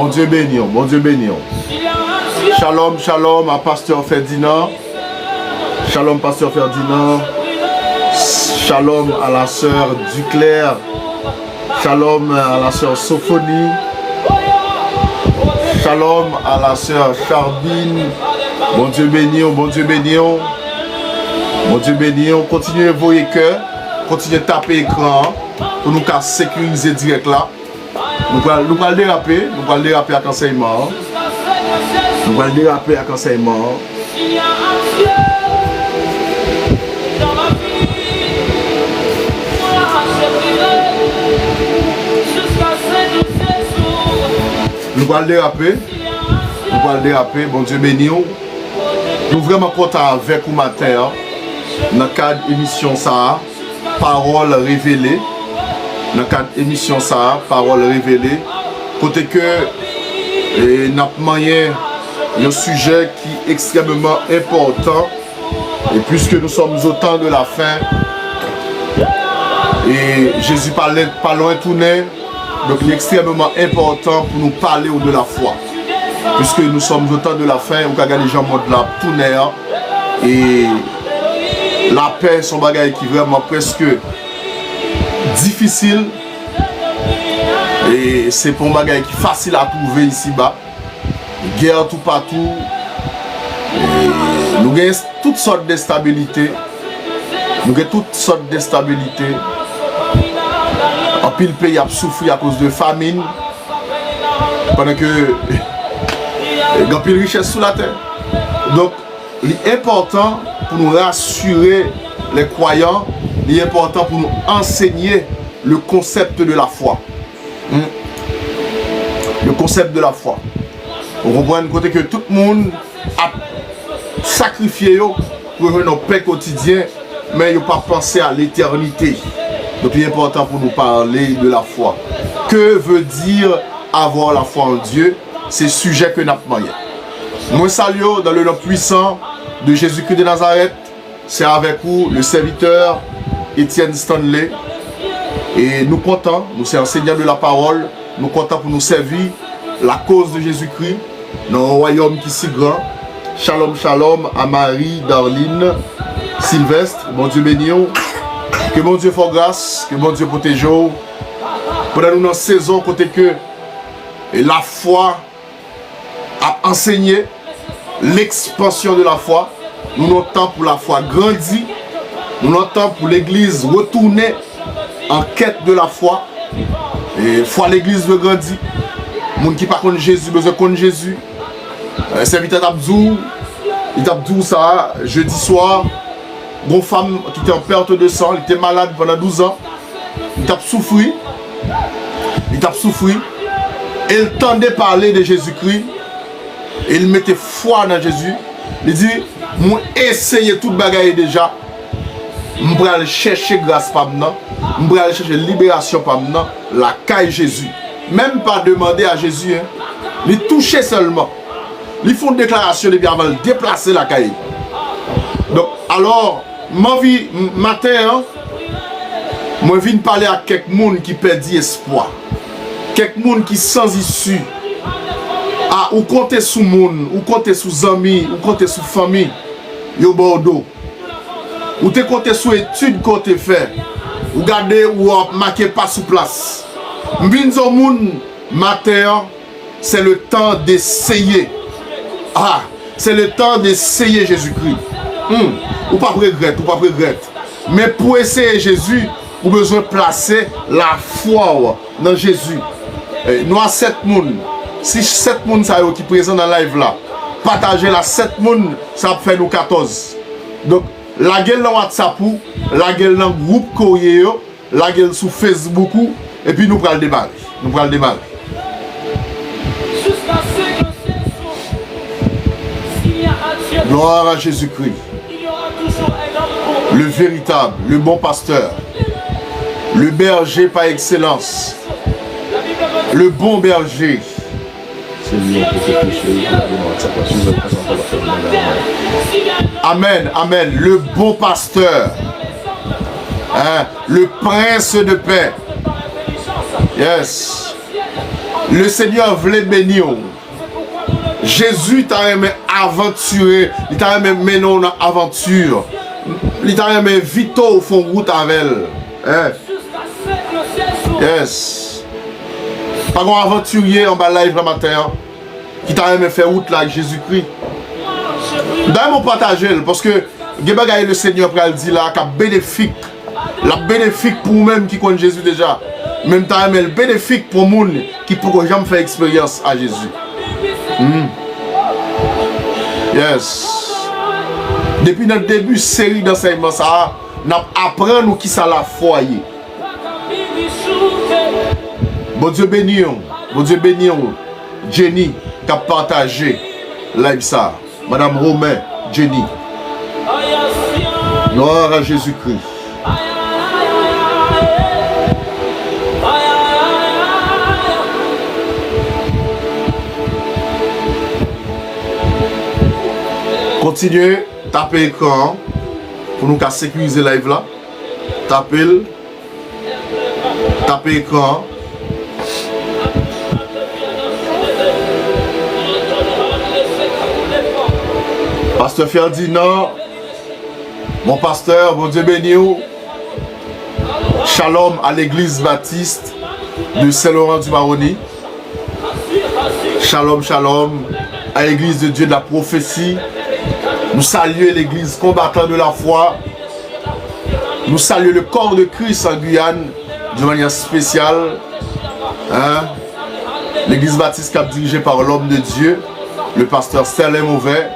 Bon Dieu béni, bon Dieu béni. Shalom, shalom à Pasteur Ferdinand. Shalom, Pasteur Ferdinand. Shalom à la sœur Duclair. Shalom à la sœur Sophonie. Shalom à la sœur Charbine. Bon Dieu béni, bon Dieu béni. Bon Dieu béni. Continuez à envoyer cœur. Continuez à taper écran pour nous sécuriser direct là. Nous allons le déraper. Nous allons le déraper avec enseignement. Nous allons le déraper avec enseignement. Nous allons le déraper. Nous allons le déraper. Bon Dieu béni. Nous sommes vraiment contents avec vous matin. Dans le cadre de l'émission ça, Parole révélée. Dans le cadre de l'émission ça, Parole révélée. Côté que nous avons un sujet qui est extrêmement important. Et puisque nous sommes au temps de la fin, et Jésus parlait pas loin tourner, donc il est extrêmement important pour nous parler de la foi. Puisque nous sommes au temps de la fin, on peut regarder les gens mode la tourner et la paix, son bagage qui est vraiment presque difficile. Et c'est pour un bagage qui est facile à trouver ici-bas. Guerre tout partout. Et nous avons toutes sortes de stabilité. Nous avons toutes sortes de stabilité. En pile pays a souffert à cause de famine. Pendant que il y a pile richesse sous la terre. Donc, il est important pour nous rassurer les croyants. Il est important pour nous enseigner le concept de la foi. Le concept de la foi. On comprend côté que tout le monde a sacrifié pour nos paix quotidien, mais il n'a pas pensé à l'éternité. Donc il est important pour nous parler de la foi. Que veut dire avoir la foi en Dieu? C'est le sujet que nous avons marié. Moi salue dans le nom puissant de Jésus-Christ de Nazareth. C'est avec vous le serviteur Etienne Stanley. Et nous comptons, nous sommes enseignants de la parole, nous comptons pour nous servir la cause de Jésus-Christ dans un royaume qui est si grand. Shalom, shalom à Marie, Darline, Sylvestre, bon Dieu béni. Que bon Dieu fasse grâce, que bon Dieu protège. Pendant nous dans saison côté que la foi a enseigné l'expansion de la foi. Nous notons pour la foi grandir. Nous notons pour l'église retourner en quête de la foi. Et foi l'église veut grandir. Les gens qui ne connaissent pas Jésus, besoin de connaître Jésus. Serviteur d'Abdou, il t'a dit ça jeudi soir. Une femme qui était en perte de sang, elle était malade pendant 12 ans. Il t'a souffert. Il t'a souffert. Elle tendait parler de Jésus-Christ. Il mettait foi dans Jésus. Il dit, moi essayer toute bagaille déjà. Je vais aller chercher grâce par maintenant. Je vais aller chercher libération par maintenant. La caille Jésus. Même pas demander à Jésus. Hein. Il toucher seulement. Ils font une déclaration de bien avant de déplacer la caille. Donc, alors, ma vie, matin, hein, moi, je viens parler à quelqu'un qui perd espoir. Quelqu'un qui sans issue. Ah, ou compter sur monde, ou compter sur amis, ou compter sur famille. Yo Bordeaux. Ou te compter sur études qu'on te fait. Ou garder ou marquer pas sous place. M'vinzo moun matin, c'est le temps d'essayer. Ah, c'est le temps d'essayer Jésus-Christ. Ou pas regret, ou pas regret. Mais pour essayer Jésus, vous avez besoin de placer la foi dans Jésus. Nous avons 7 personnes. Si 7 personnes qui sont présents dans le live là, partagez la 7 personnes, ça fait nous 14. Donc, la gueule dans WhatsApp, la gueule dans le groupe courrier, la gueule sur Facebook, et puis nous prenons le débat. Nous prenons le débat. Gloire à Jésus-Christ, le véritable, le bon pasteur, le berger par excellence, le bon berger. Amen, amen, le bon pasteur, hein, le prince de paix. Yes. Le Seigneur voulait bénir. Jésus t'a aimé aventurer. Il t'a aimé mener en aventure. Il t'a aimé vite au fond route avec elle. Hein? Yes. Pas un aventurier en bas live le matin qui t'a aimé faire route là avec Jésus-Christ. D'ailleurs, partager parce que le Seigneur pral dit là qu'il bénéfique. La bénéfique pour nous-mêmes qui connaissent Jésus déjà. Même temps, mais le bénéfique pour les gens qui ne pourront jamais faire expérience à Jésus. Yes. Depuis notre début série d'enseignement, ça, nous apprenons qui ça la foyer. Bon Dieu béni, Jenny qui a partagé live ça. Madame Romain, Jenny. Gloire à Jésus-Christ. Continuez, tapez écran pour nous sécuriser live là. Tapez écran. Pasteur Ferdinand, mon pasteur, bon Dieu béni. Shalom à l'église baptiste de Saint-Laurent-du-Maroni. Shalom, shalom à l'église de Dieu de la prophétie. Nous saluons l'église combattant de la foi. Nous saluons le corps de Christ en Guyane de manière spéciale. Hein? L'église baptiste dirigée par l'homme de Dieu, le pasteur Sterling Mauvais.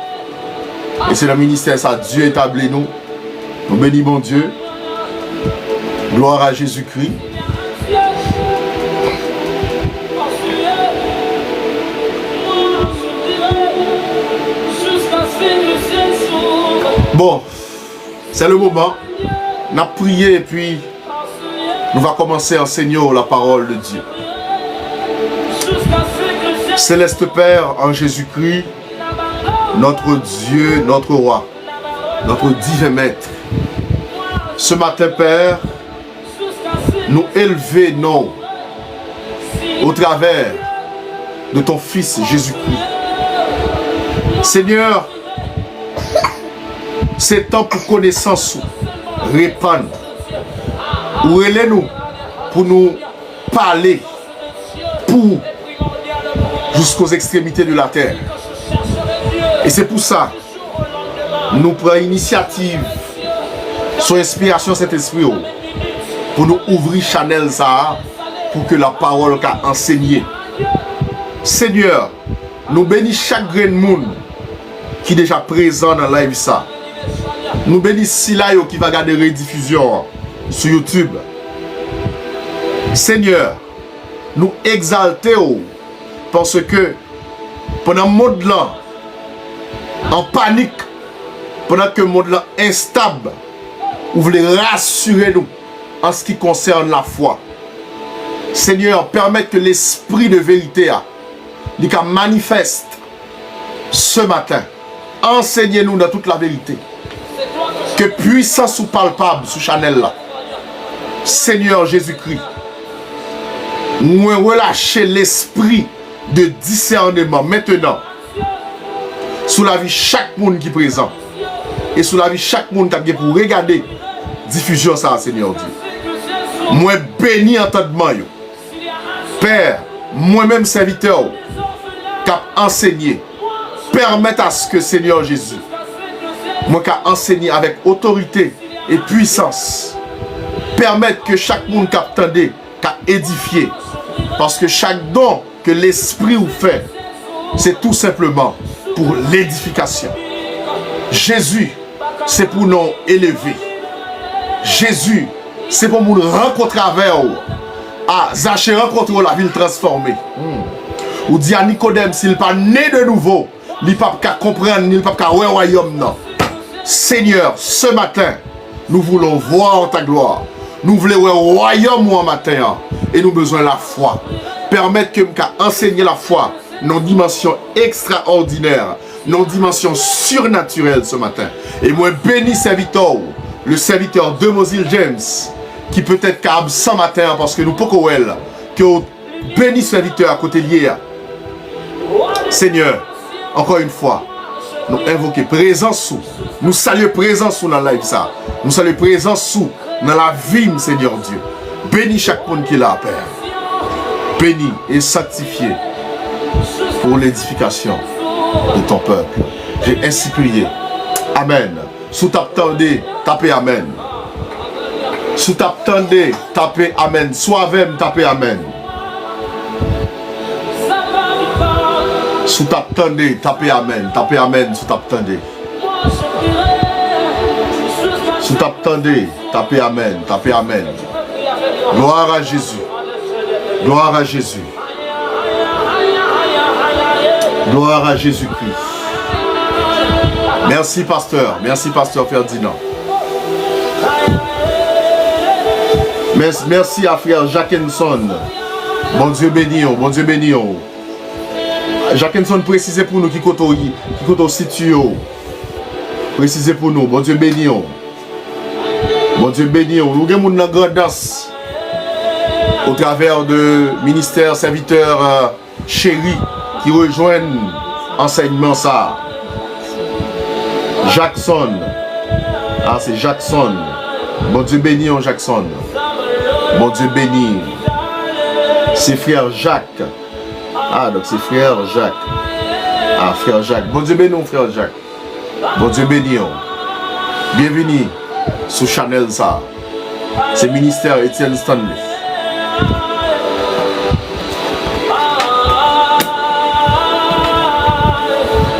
Et c'est le ministère, ça, Dieu établit nous. Nous bénissons bon Dieu. Gloire à Jésus-Christ. Bon, c'est le moment. On a prié et puis nous allons commencer à enseigner la parole de Dieu. Céleste Père en Jésus-Christ, notre Dieu, notre roi, notre divin maître. Ce matin, Père, nous élevons au travers de ton Fils Jésus-Christ. Seigneur, c'est temps pour connaissance répandre. Ou nous pour nous parler pour jusqu'aux extrémités de la terre. Et c'est pour ça nous prenons initiative sur inspiration cet esprit pour nous ouvrir Chanel ça pour que la parole qu'a enseigné. Seigneur, nous bénissons chaque grain de monde qui est déjà présent dans live ça. Nous bénissons Silayo qui va garder rediffusion sur YouTube. Seigneur, nous exaltons parce que pendant le monde là, en panique, pendant que le monde là instable, vous voulez rassurer nous en ce qui concerne la foi. Seigneur, permette que l'esprit de vérité manifeste ce matin. Enseignez-nous dans toute la vérité. Que puissance ou palpable sous Chanel là. Seigneur Jésus-Christ, nous relâcher l'esprit de discernement maintenant sous la vie chaque monde qui est présent et sous la vie chaque monde qui est pour regarder diffusion ça, Seigneur Dieu. Moi béni entendement yo. Père, moi-même serviteur qui a enseigné, permette à ce que Seigneur Jésus, moi qui a enseigné avec autorité et puissance, permettre que chaque monde qui a entendu, qui a édifié, parce que chaque don que l'Esprit vous fait, c'est tout simplement pour l'édification. Jésus, c'est pour nous élever. Jésus, c'est pour nous rencontrer avec vous. Ah, Zachée rencontre la ville transformée. Ou dit à Nicodème, s'il n'est pas né de nouveau, il ne peut pas comprendre, il ne peut pas voir le royaume. Non. Seigneur, ce matin, nous voulons voir ta gloire. Nous voulons voir le royaume en matin. Et nous avons besoin de la foi. Permettre que nous enseigner la foi dans une dimension extraordinaire, dans une dimension surnaturelle ce matin. Et moi, bénis serviteur, le serviteur de Mosile James, qui peut-être absent matin parce que nous pouvons que bénis serviteur à côté lié. Seigneur, encore une fois, nous invoquons présence sous. Nous saluons présence sous dans la live ça. Nous saluons présence sous dans la vie, Seigneur Dieu. Bénis chaque monde qui est là, Père. Bénis et sanctifié pour l'édification de ton peuple. J'ai ainsi prié. Amen. Sous t'attendez, tapez Amen. Sous t'attendez, tapez Amen. Soi-même, tapez Amen. Sous t'attendez, tapez Amen. Tapez Amen, sous t'attendez. Sous t'attendez, tapez Amen. Tapez Amen. Gloire à Jésus. Gloire à Jésus. Gloire à Jésus-Christ. Merci, pasteur. Merci, pasteur Ferdinand. Merci à frère Jackenson. Bon Dieu béni. Bon Dieu béni. Jackenson, précisez pour nous qui est situé. Précisez pour nous. Bon Dieu béni. Bon Dieu béni. Nous avons une grande danse au travers de ministère serviteur chéri qui rejoignent enseignement ça. Jackson. Ah, c'est Jackson. Bon Dieu béni, Jackson. Bon Dieu béni. C'est frère Jacques. Ah, donc c'est frère Jacques. Ah, frère Jacques. Bon Dieu béni, frère Jacques. Bon Dieu béni. Bienvenue sur Chanel ça. C'est ministère Etienne Stanley.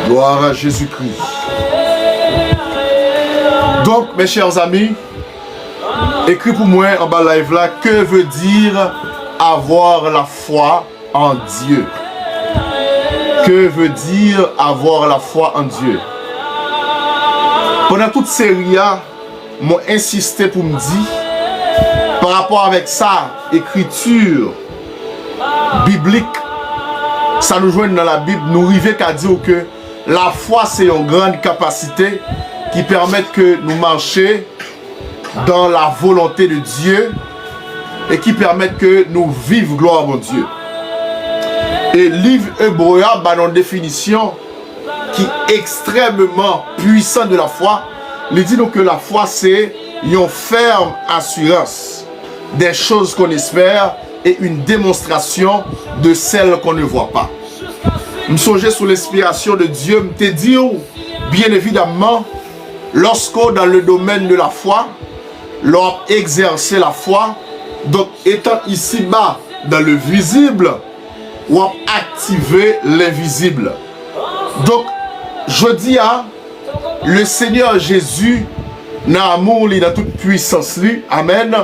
Gloire à Jésus-Christ. Donc, mes chers amis, écrit pour moi en bas live là, que veut dire avoir la foi en Dieu? Que veut dire avoir la foi en Dieu? Pendant toute série, m'ont insisté pour me dire, par rapport avec ça, écriture biblique, ça nous joint dans la Bible, nous arrivons qu'à dire que la foi c'est une grande capacité qui permet que nous marchions dans la volonté de Dieu et qui permet que nous vivions gloire à mon Dieu. Et livre Hébreu a une définition qui est extrêmement puissante de la foi. Il dit donc que la foi c'est une ferme assurance des choses qu'on espère et une démonstration de celles qu'on ne voit pas. Je songeais sous l'inspiration de Dieu, je te dis bien évidemment, lorsque dans le domaine de la foi, l'on exercer la foi, donc étant ici-bas dans le visible, ou activer l'invisible. Donc, je dis à le Seigneur Jésus, dans l'amour, dans toute puissance, lui, amen,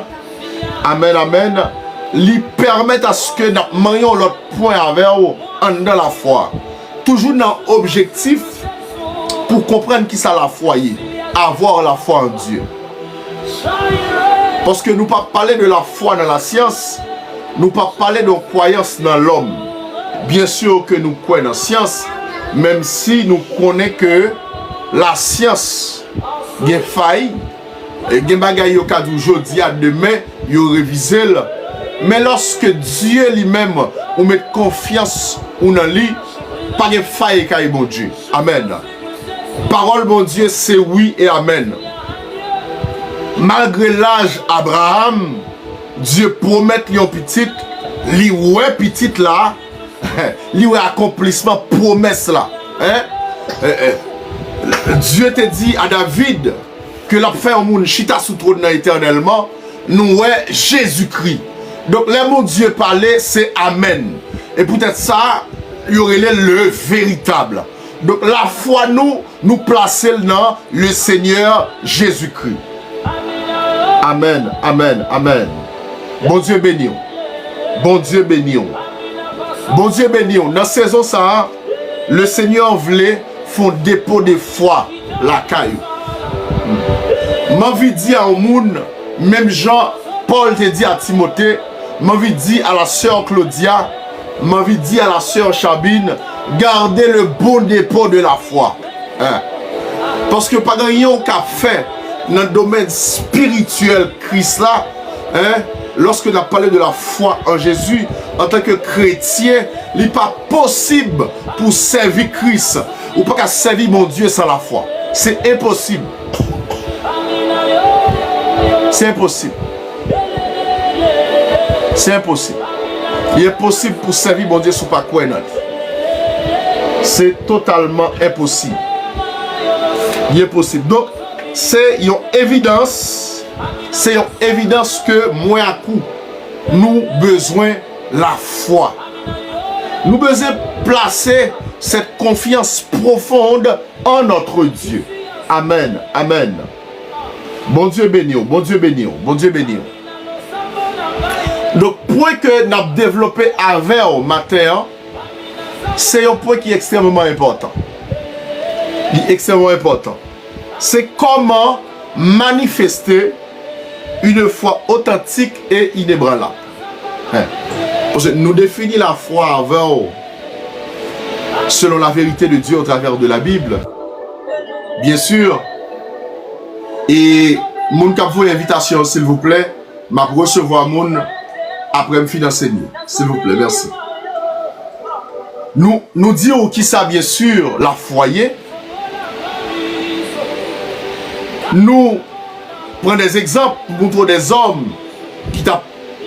amen, amen, lui permet à ce que nous manions l'autre point avec vous dans la foi. Toujours dans l'objectif pour comprendre qui ça la foi est. Avoir la foi en Dieu. Parce que nous ne pas parler de la foi dans la science, nous ne pas parler de croyance dans l'homme. Bien sûr que nous croyons dans la science, même si nous connaissons que la science a des failles, et des bagailles au cas d'aujourd'hui à demain, il révisé. Mais lorsque Dieu lui-même ou met confiance ou dans lui, pas de faille qu'à bon Dieu. Amen. Parole bon Dieu, c'est oui et amen. Malgré l'âge Abraham, Dieu promet lui un petit, lui ouais petit là, lui ouais accomplissement promesse là. Dieu te dit à David que la fait au monde chita sous trône éternellement, nous ouais Jésus-Christ. Donc, le mot Dieu parlait, c'est Amen. Et peut-être ça, il y aurait le véritable. Donc, la foi, nous placer dans le Seigneur Jésus-Christ. Amen, amen, amen. Bon Dieu béni. Bon Dieu béni. Bon Dieu béni. Dans la saison, ça, le Seigneur voulait faire dépôt de foi, la caille. M'envie de dire au monde, même Jean, Paul te dit à Timothée, m'envie de dire à la sœur Claudia, m'envie de dire à la sœur Chabine, gardez le bon dépôt de la foi. Parce que pas rien qu'à faire dans le domaine spirituel Christ là, lorsque nous avons parlé de la foi en Jésus, en tant que chrétien, il n'est pas possible pour servir Christ ou pas qu'à servir mon Dieu sans la foi. C'est impossible. C'est impossible. C'est impossible. Il est possible pour servir mon Dieu sans pas quoi. C'est totalement impossible. Il est possible. Donc, c'est une évidence. C'est une évidence que moi à coup, nous besoin la foi. Nous besoin placer cette confiance profonde en notre Dieu. Amen. Amen. Bon Dieu béni, bon Dieu béni, bon Dieu béni. Donc, point que nous avons développé avec au matin, c'est un point qui est extrêmement important. Il est extrêmement important. C'est comment manifester une foi authentique et inébranlable. Nous définissons la foi avec, selon la vérité de Dieu au travers de la Bible. Bien sûr. Et mon cap vous invitation, s'il vous plaît, m'a recevoir mon après me finir enseigner. S'il vous plaît, merci. Nous disons qui ça, bien sûr, la foyer. Nous prenons des exemples pour montrer des hommes qui ont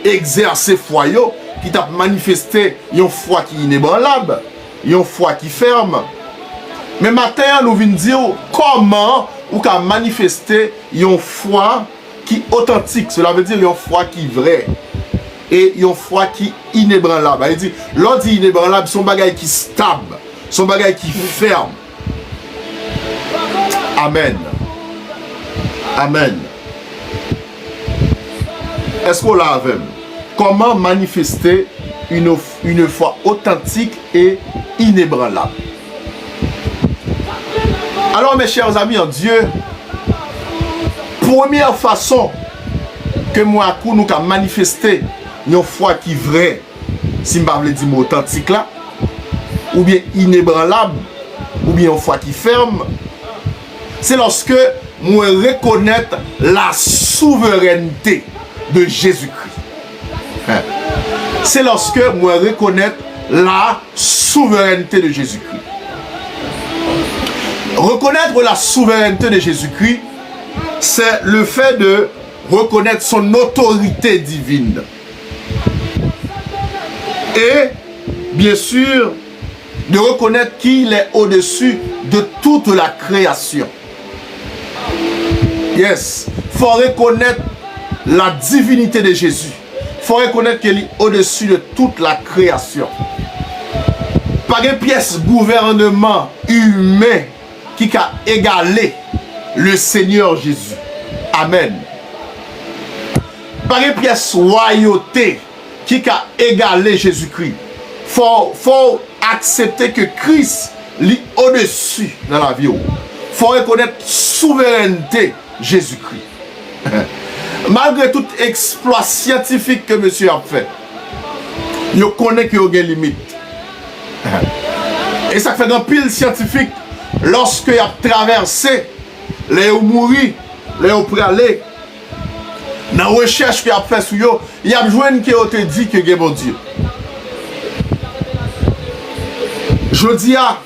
exercé foyer, qui ont manifesté une foi qui est inébranlable, une foi qui ferme. Mais maintenant, nous venons dire comment ou qu'à manifester une foi qui est authentique. Cela veut dire une foi qui est vraie. Et une foi qui est inébranlable. Il dit, l'on dit inébranlable, son bagage qui est stable, son bagage qui est ferme. Amen. Amen. Est-ce qu'on l'a avec? Comment manifester une foi authentique et inébranlable? Alors mes chers amis en Dieu, première façon que moi nous avons manifesté une foi qui est vraie, si je veux dire authentique là, ou bien inébranlable, ou bien une foi qui ferme, c'est lorsque moi reconnaître la souveraineté de Jésus-Christ. C'est lorsque moi reconnaître la souveraineté de Jésus-Christ. Reconnaître la souveraineté de Jésus-Christ, c'est le fait de reconnaître son autorité divine. Et, bien sûr, de reconnaître qu'il est au-dessus de toute la création. Yes, il faut reconnaître la divinité de Jésus. Il faut reconnaître qu'il est au-dessus de toute la création. Par une pièce gouvernement humain qui a égalé le Seigneur Jésus. Amen. Par une pièce royauté qui a égalé Jésus-Christ. Faut accepter que Christ est au-dessus dans la vie. Faut reconnaître souveraineté Jésus-Christ. Malgré tout exploit scientifique que monsieur a fait, il connaît qu'il y a des limites. Et ça fait un pile scientifique lorsque il a traversé les mourir, les pralés. Dans la recherche qu'il a fait sur eux, il y a besoin qui te dit que c'est bon Dieu. Je dis à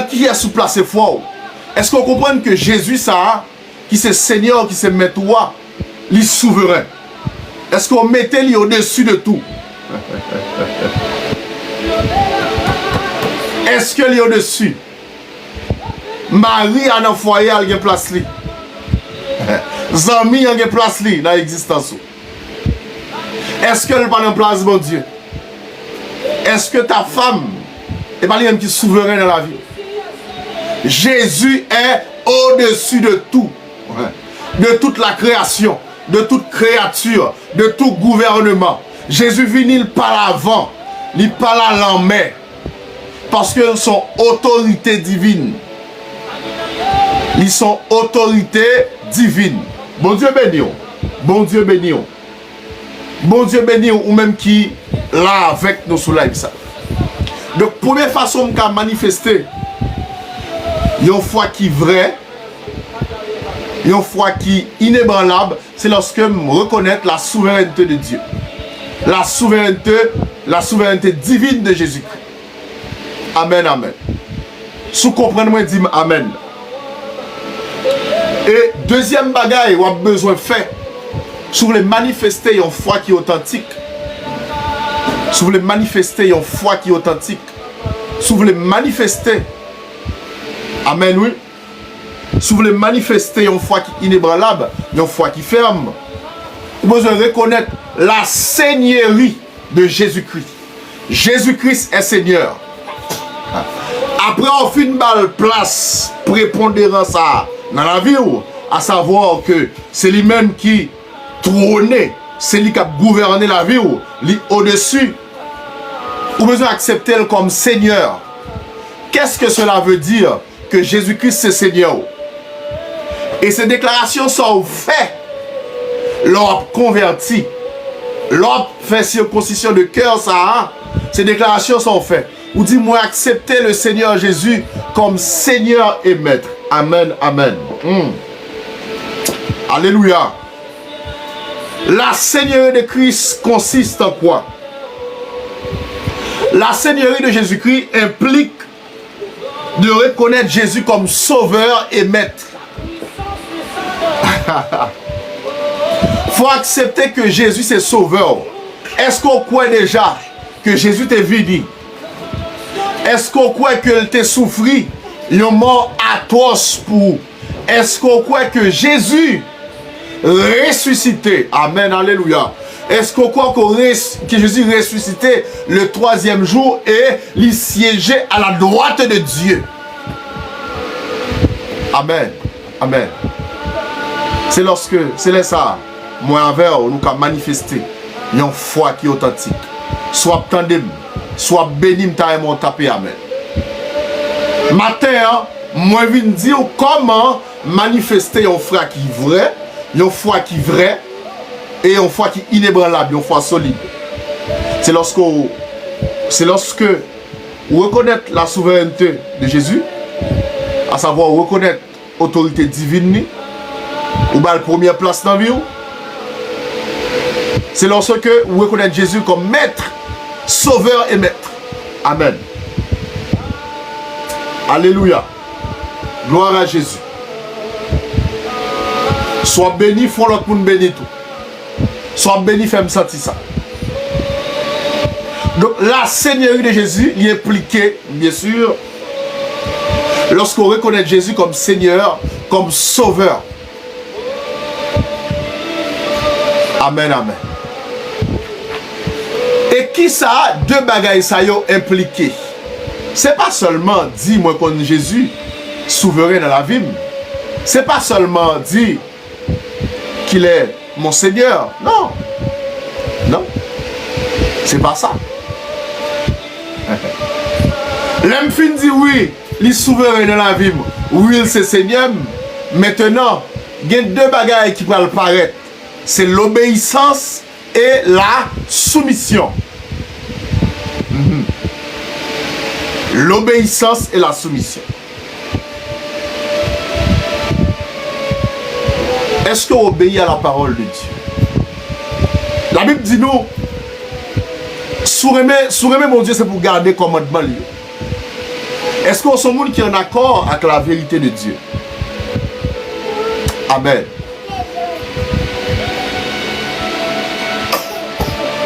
qui est sous place foi. Est-ce qu'on comprend que Jésus, ça, qui c'est Seigneur, qui c'est Maître, il est souverain? Est-ce qu'on mettait lui au-dessus de tout? Est-ce que lui au-dessus? Marie a un foyer, elle a une place. Zami a une place dans l'existence. Est-ce qu'elle n'a pas une place, mon Dieu? Est-ce que ta femme n'est pas lui qui est souverain dans la vie? Jésus est au-dessus de tout. De toute la création, de toute créature, de tout gouvernement. Jésus vient, il parle avant, il parle à l'en-main. Parce que son autorité divine. Ils sont autorité divine. Bon Dieu béni. Bon Dieu béni. Bon Dieu béni ou même qui là avec nous sous live ça. Donc première façon de manifester une foi qui est vraie, Une foi qui est inébranlable, c'est lorsque je reconnais la souveraineté de Dieu. La souveraineté divine de Jésus-Christ. Amen, amen. Si vous comprenez, moi, dis amen. Et deuxième bagaille, vous avez besoin de faire, si vous voulez manifester une foi qui est authentique, si vous voulez manifester une foi qui est authentique, si vous voulez manifester, amen, oui, si vous voulez manifester une foi qui est inébranlable, une foi qui ferme, vous avez besoin de reconnaître la seigneurie de Jésus-Christ. Jésus-Christ est Seigneur. Après, on fait une balle place prépondérance dans la vie, à savoir que c'est lui-même qui trônait, c'est lui qui a gouverné la vie, lui au-dessus. Vous avez besoin d'accepter comme Seigneur. Qu'est-ce que cela veut dire que Jésus-Christ c'est Seigneur? Et ces déclarations sont faites lors converti, lors fait circoncision de cœur, ça, ces déclarations sont faites. Vous dites, moi, accepter le Seigneur Jésus comme Seigneur et Maître. Amen, amen. Alléluia. La Seigneurie de Christ consiste en quoi? La Seigneurie de Jésus-Christ implique de reconnaître Jésus comme Sauveur et Maître. Faut accepter que Jésus c'est Sauveur. Est-ce qu'on croit déjà que Jésus t'est venu? Est-ce qu'on croit qu'il t'a souffert une mort atroce pour? Est-ce qu'on croit que Jésus ressuscité? Amen, alléluia. Est-ce qu'on croit que Jésus ressuscité le troisième jour et il siégeait à la droite de Dieu? Amen, amen. C'est lorsque, c'est là ça, moi envers, nous avons manifesté une foi qui est authentique. Soit tandem, soit béni, m'taïmon tapé, amen. Matin, moi je viens dire comment manifester une foi qui est vraie, une foi qui est vraie, et une foi qui est inébranlable, une foi solide. C'est lorsque vous reconnaissez la souveraineté de Jésus, à savoir reconnaître l'autorité divine, ou la première place dans la vie. C'est lorsque vous reconnaissez Jésus comme Maître, Sauveur et Maître. Amen. Alléluia. Gloire à Jésus. Sois béni, faut l'autre monde béni tout. Sois béni, fais-moi sentir ça. Donc la Seigneurie de Jésus est impliquée, bien sûr, lorsqu'on reconnaît Jésus comme Seigneur, comme Sauveur. Amen, amen. Et qui ça, deux bagailles ça y est impliqué. C'est pas seulement dire moi qu'on Jésus souverain dans la vie. C'est pas seulement dire qu'il est mon Seigneur. Non. Non. C'est pas ça. L'homme fin dit oui, il est souverain dans la vie. Oui, c'est Seigneur. Maintenant, il y a deux bagailles qui peuvent paraître. C'est l'obéissance et la soumission. L'obéissance et la soumission. Est-ce qu'on obéit à la parole de Dieu? La Bible dit nous, souremer mon Dieu, c'est pour garder le commandement. Est-ce qu'on est un monde qui est en accord avec la vérité de Dieu? Amen.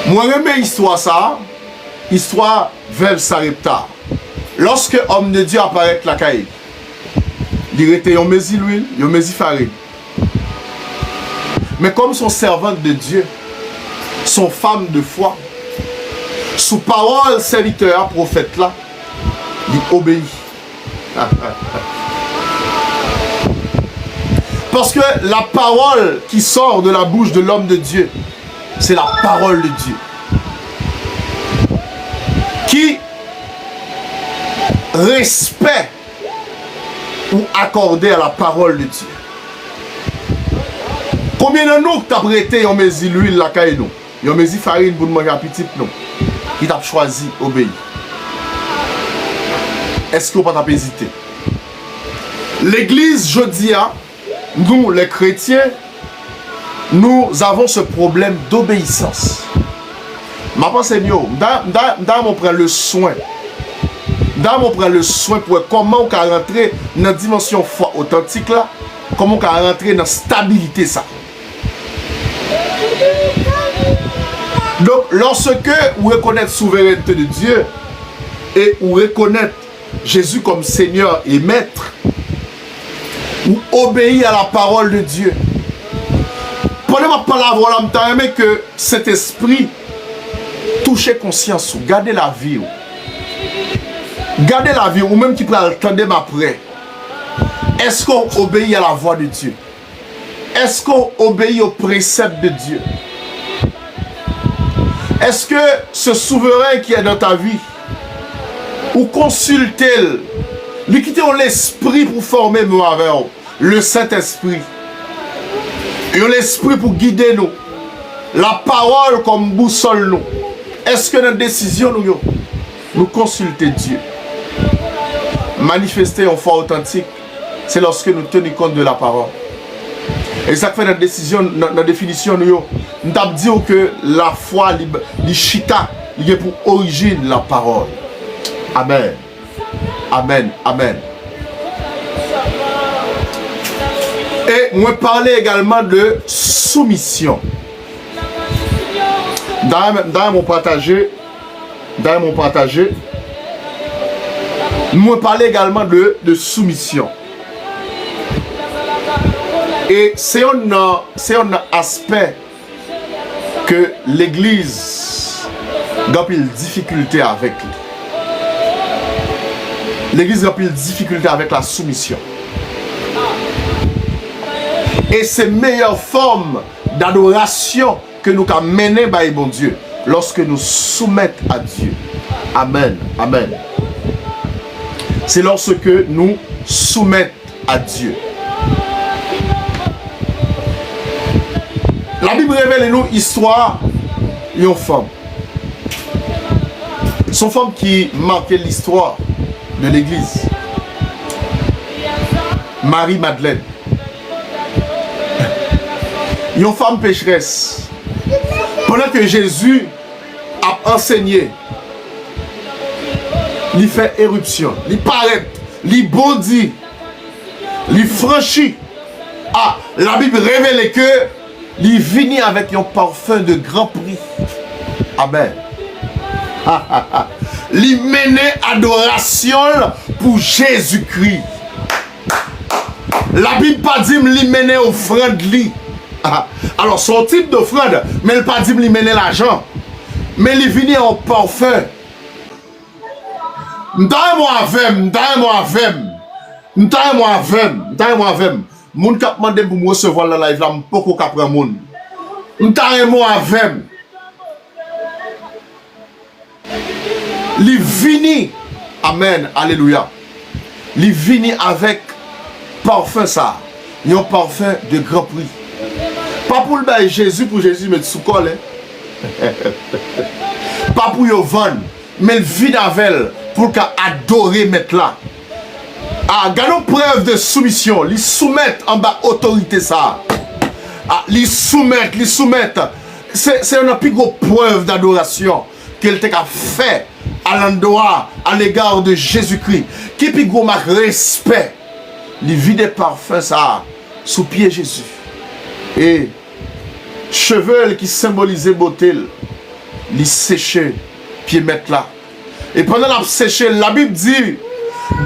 Moi, j'aime l'histoire ça, histoire vers Sarepta. Lorsque l'homme de Dieu apparaît la caille, il était un mesi l'huile, un mesi farine. Mais comme son servante de Dieu, son femme de foi, sous parole serviteur, prophète là, il obéit. Parce que la parole qui sort de la bouche de l'homme de Dieu, c'est la parole de Dieu. Qui respect ou accordé à la parole de Dieu. Combien de nous t'as prêté un mesi l'huile la caille nous, un mesi farine pour manger petit non, qui t'a choisi obéir. Est-ce que vous pas hésiter? L'église Jodia nous les chrétiens, nous avons ce problème d'obéissance. Ma pensée mieux, dans mon prend le soin. Dans mon prend le soin pour comment on peut rentrer dans la dimension foi authentique là, comment on peut rentrer dans la stabilité ça. Donc, lorsque vous reconnaissez la souveraineté de Dieu et vous reconnaissez Jésus comme Seigneur et Maître, vous obéissez à la parole de Dieu. Pendant ma parole, je aimé que cet esprit touche conscience, gardez la vie. Gardez la vie, ou même qui peut attendre après. Est-ce qu'on obéit à la voix de Dieu? Est-ce qu'on obéit aux préceptes de Dieu? Est-ce que ce souverain qui est dans ta vie, ou consultez-le, lui quittez l'esprit pour former nous avec le Saint-Esprit, et l'esprit pour guider nous, la parole comme boussole nous. Est-ce que dans la décision nous consultons Dieu? Manifester une foi authentique, c'est lorsque nous tenons compte de la parole. Et ça fait dans la définition, nous avons dit que la foi, les chita, est pour origine la parole. Amen. Amen. Amen. Et moi parler également de soumission. Dans mon partagé, moi parler également de soumission. Et c'est un aspect que l'Église a une difficulté avec. L'Église a une difficulté avec la soumission. Et c'est la meilleure forme d'adoration que nous avons menée par bon Dieu lorsque nous soumettons à Dieu. Amen. Amen. C'est lorsque nous soumettons à Dieu. La Bible révèle nous l'histoire d'une femme. C'est une femme qui marquait l'histoire de l'Église. Marie-Madeleine. Une femme pécheresse. Pendant que Jésus a enseigné, il fait éruption, il paraît, il bondit, il franchit. Ah, la Bible révèle que il vient avec un parfum de grand prix. Amen. Il menait adoration pour Jésus-Christ. La Bible pas dit qu'il menait offrande. Alors son type d'offrande, mais il pas dit qu'il menait l'argent. Mais il venait en parfum. Moun kap mande pour me recevoir la live là, m'poko ka pran moun. M'taremo avec. Li vini. Amen. Alléluia. Li vini avec parfum ça. Un parfum de grand prix. Pas pour le bail Jésus pour Jésus mettre sous col. Pas pour yo vendre, mais le vide avec pour qu'a adorer mettre là. Ah, gardons preuve de soumission. Li soumettre en bas autorité ça. Ah, li soumettre. C'est une plus grosse preuve d'adoration qu'elle t'a fait à l'endroit, à l'égard de Jésus-Christ. Qui plus gros marque respect. Li vide parfum ça sous pied Jésus. Et cheveux qui symbolisaient beauté, li séché pied mettre là. Et pendant la séché, la Bible dit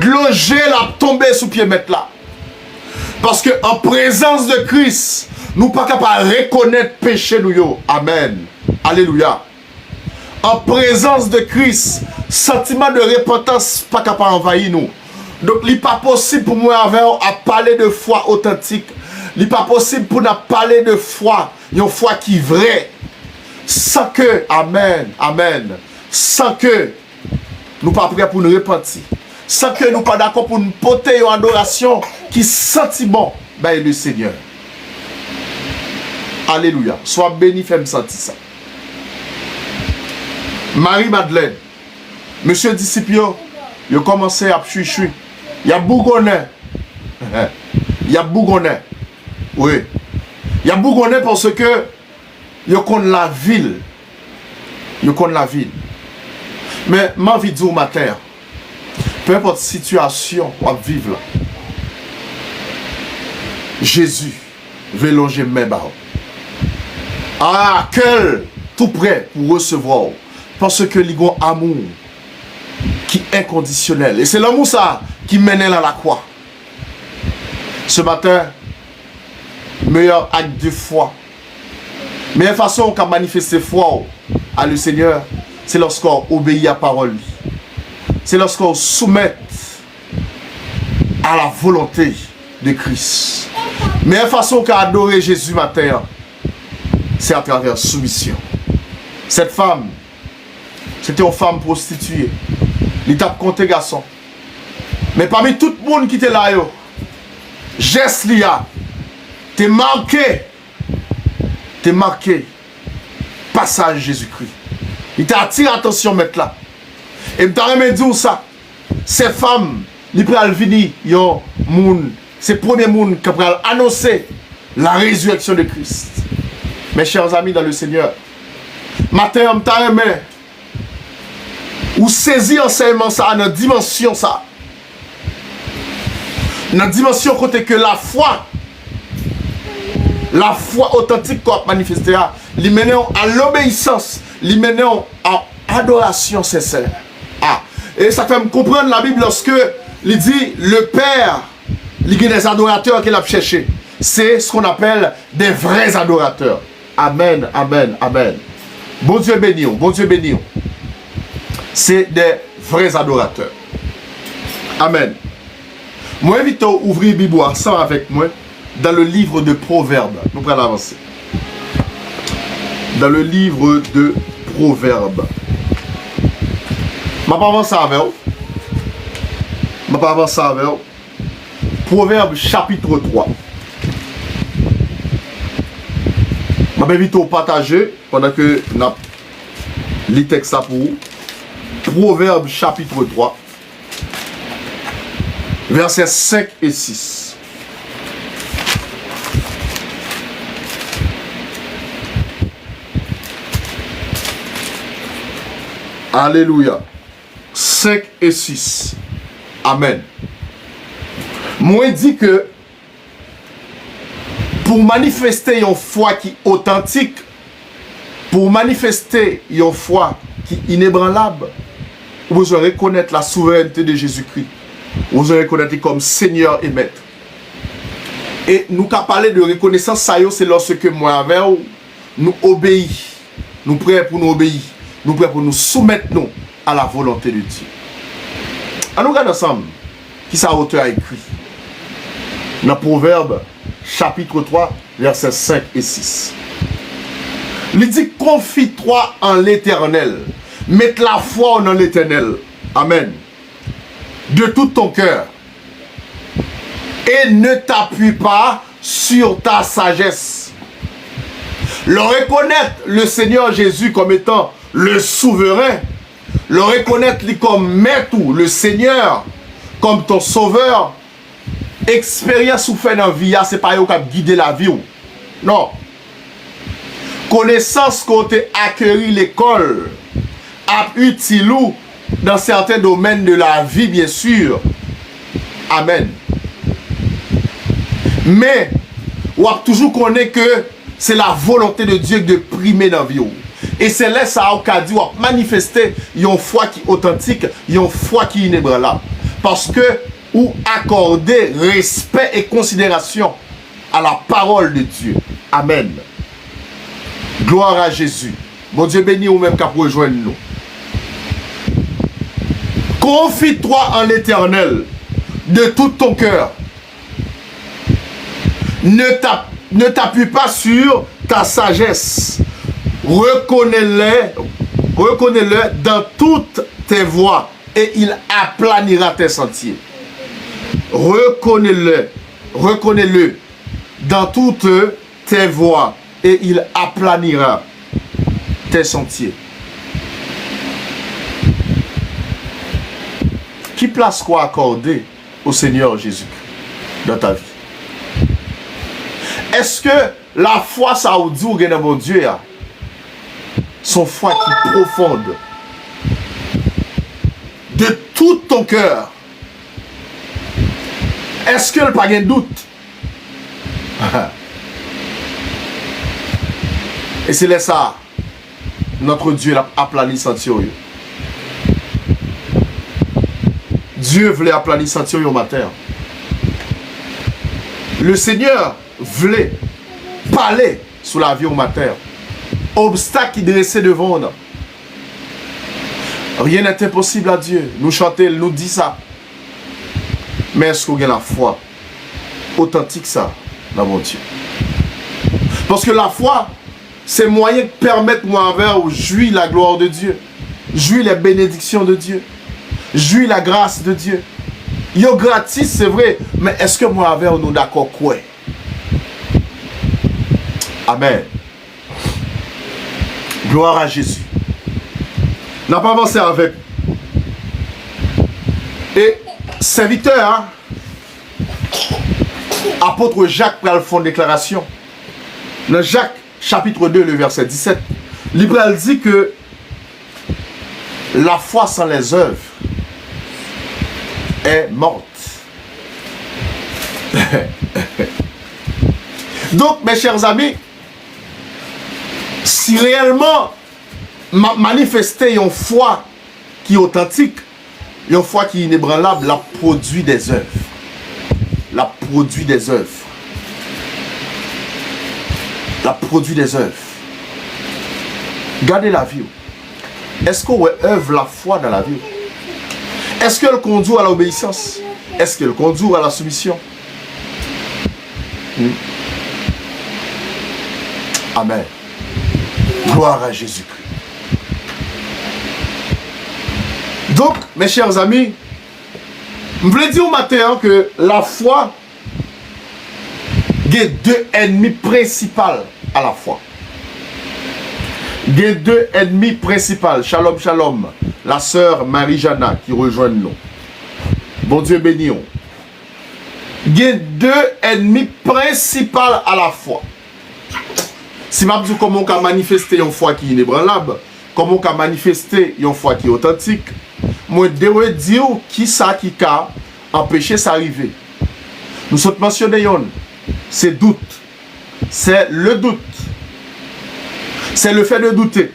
de loger la tomber sous pied mettre là. Parce que en présence de Christ, nous ne sommes pas capables de reconnaître péché nous. Amen. Alléluia. En présence de Christ, sentiment de repentance pas capable d'envahir nous. Donc il n'est pas possible pour moi à parler de foi authentique. Il n'est pas possible pour nous parler de foi, une foi qui est vraie. Sans que, amen, amen, sans que nous ne sommes pas prêts pour nous repentir. Sans que nous ne sommes pas d'accord pour nous porter une adoration qui sentit bon, ben le Seigneur. Alléluia. Sois béni, fais-moi sentir ça. Marie-Madeleine, monsieur Discipio, il a commencé à chuchoter. Il y a bougonné. Il y a bougonné. Oui. Il y a beaucoup de parce que ils connaissent la ville. Ils connaissent la ville. Mais ma vie du matin, peu importe situation qu'on va vivre là, Jésus veut longer mes barres. Ah, quel tout prêt pour recevoir. Parce que il y a un amour qui est inconditionnel. Et c'est l'amour ça qui mène à la croix. Ce matin, meilleur acte de foi. Meilleure façon qu'a manifester foi à le Seigneur, c'est lorsqu'on obéit à la parole. C'est lorsqu'on soumet à la volonté de Christ. Meilleure façon qu'a adorer Jésus matin, c'est à travers soumission. Cette femme, c'était une femme prostituée. Il t'a compté garçon. Mais parmi tout le monde qui était là, geste liya, t'es marqué. T'es marqué. Passage Jésus-Christ. Il t'a attiré attention mettre là. Et il t'a remis dire ça. Ces femmes, ils prennent venir, c'est le premier monde qui va annoncer la résurrection de Christ. Mes chers amis dans le Seigneur, matin, on t'a remis. Ou saisir enseignement ça dans la dimension ça. Dans la dimension côté que la foi authentique qu'on a manifestée, il mène à l'obéissance, il mène à adoration sincère. Ah. Et ça fait me comprendre la Bible lorsque il dit le Père, il y a des adorateurs qu'il a cherché. C'est ce qu'on appelle des vrais adorateurs. Amen, amen, amen. Bon Dieu béni, bon Dieu béni. C'est des vrais adorateurs. Amen. Moi, invite à ouvrir la Bible ensemble avec moi dans le livre de Proverbes. Nous allons avancer. Dans le livre de Proverbes. Je ne vais pas avancer avec vous. Je ne vais pas avancer avec vous. Proverbes chapitre 3. Je vais inviter à partager pendant que nous lisons le texte pour vous. Proverbes chapitre 3, versets 5 et 6. Alléluia. 5 et 6. Amen. Moi, dit que pour manifester une foi qui est authentique, pour manifester une foi qui est inébranlable, vous allez reconnaître la souveraineté de Jésus-Christ. Vous allez reconnaître comme Seigneur et Maître. Et nous qu'à parler de reconnaissance, ça c'est lorsque moi avec nous obéissons. Nous prêts pour nous obéir. Nous prêts pour nous soumettre nous à la volonté de Dieu. On nous regarde ensemble qui ça auteur a écrit. Dans Proverbe chapitre 3, versets 5 et 6. Il dit confie-toi en l'Éternel. Mette la foi en l'Éternel. Amen. De tout ton cœur. Et ne t'appuie pas sur ta sagesse. Le reconnaître le Seigneur Jésus comme étant le souverain. Le reconnaître lui comme maître, le Seigneur comme ton sauveur. Expérience ou fait dans la vie, c'est pas eux qui guider la vie. Non. Connaissance qu'on t'a acquéri l'école. Utile dans certains domaines de la vie, bien sûr. Amen. Mais, on a toujours connaît que c'est la volonté de Dieu de primer dans la vie. Et c'est là ça a dit, on a manifesté une foi qui est authentique, une foi qui est inébranlable. Parce que, ou accorder respect et considération à la parole de Dieu. Amen. Gloire à Jésus. Mon Dieu béni ou même qu'à rejoindre nous. Confie-toi en l'Éternel de tout ton cœur. Ne t'appuie pas sur ta sagesse. Reconnais-le dans toutes tes voies et il aplanira tes sentiers. Reconnais-le dans toutes tes voies et il aplanira tes sentiers. Qui place quoi accorder au Seigneur Jésus-Christ dans ta vie? est-ce que la foi, ça vous dit, ou dans mon Dieu, son foi qui est profonde, de tout ton cœur, est-ce que le pas de doute? Et c'est là ça, notre Dieu a aplani sentio. Dieu voulait aplani sentio au matin. Le Seigneur voulait parler sur la vie au matin. Obstacle qui dressait devant nous. Rien n'est impossible à Dieu. Nous chantons, nous dit ça. Mais est-ce qu'on a la foi authentique ça dans mon Dieu? Parce que la foi, c'est moyen de permettre moi envers ou jouir la gloire de Dieu. Jouir les bénédictions de Dieu. Jouir la grâce de Dieu. Yo gratis, c'est vrai. Mais est-ce que moi envers nous d'accord quoi? Amen. Gloire à Jésus. N'a pas avancé avec. Et serviteur, hein, apôtre Jacques pral font déclaration. Dans Jacques chapitre 2, le verset 17, l'Ibrahim dit que la foi sans les œuvres est morte. Donc, mes chers amis, si réellement manifester une foi qui est authentique, une foi qui est inébranlable, la produit des œuvres. La produit des œuvres. La produit des œuvres. Gardez la vie. Est-ce qu'on œuvre la foi dans la vie? Est-ce qu'elle conduit à l'obéissance? Est-ce qu'elle conduit à la soumission? Amen. Gloire à Jésus-Christ. Donc, mes chers amis, je voulais dire au matin que la foi, il y a deux ennemis principaux à la foi. Il y a deux ennemis principaux. Shalom, shalom. La sœur Marie-Jana qui rejoint nous. Bon Dieu béni. Il y a deux ennemis principaux à la foi. Si je dis comment on peut manifester une foi qui est inébranlable, comment on peut manifester une foi qui est authentique, moi je dire qui ça qui a empêché ça arriver. Nous sommes mentionnés, c'est doute. C'est le doute. C'est le fait de douter.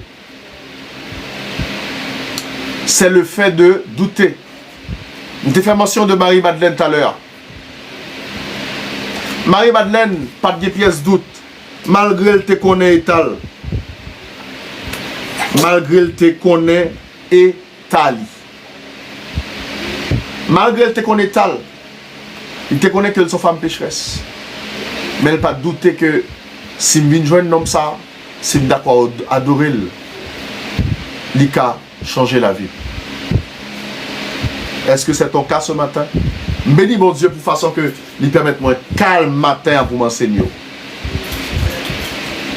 C'est le fait de douter. Nous avons fait mention de Marie-Madeleine tout à l'heure. Marie-Madeleine, pas de pièce doute. Malgré le te connaît étal. Malgré le te connaît étali. Malgré le te connaît étal. Il te connaît que son femme pécheresse. Mais elle n'a pas douté que si je viens joindre un homme ça, si je d'accord adorer, il a changé la vie. Est-ce que c'est ton cas ce matin? Bénis mon Dieu pour façon que il permette moi calme matin pour m'enseigner.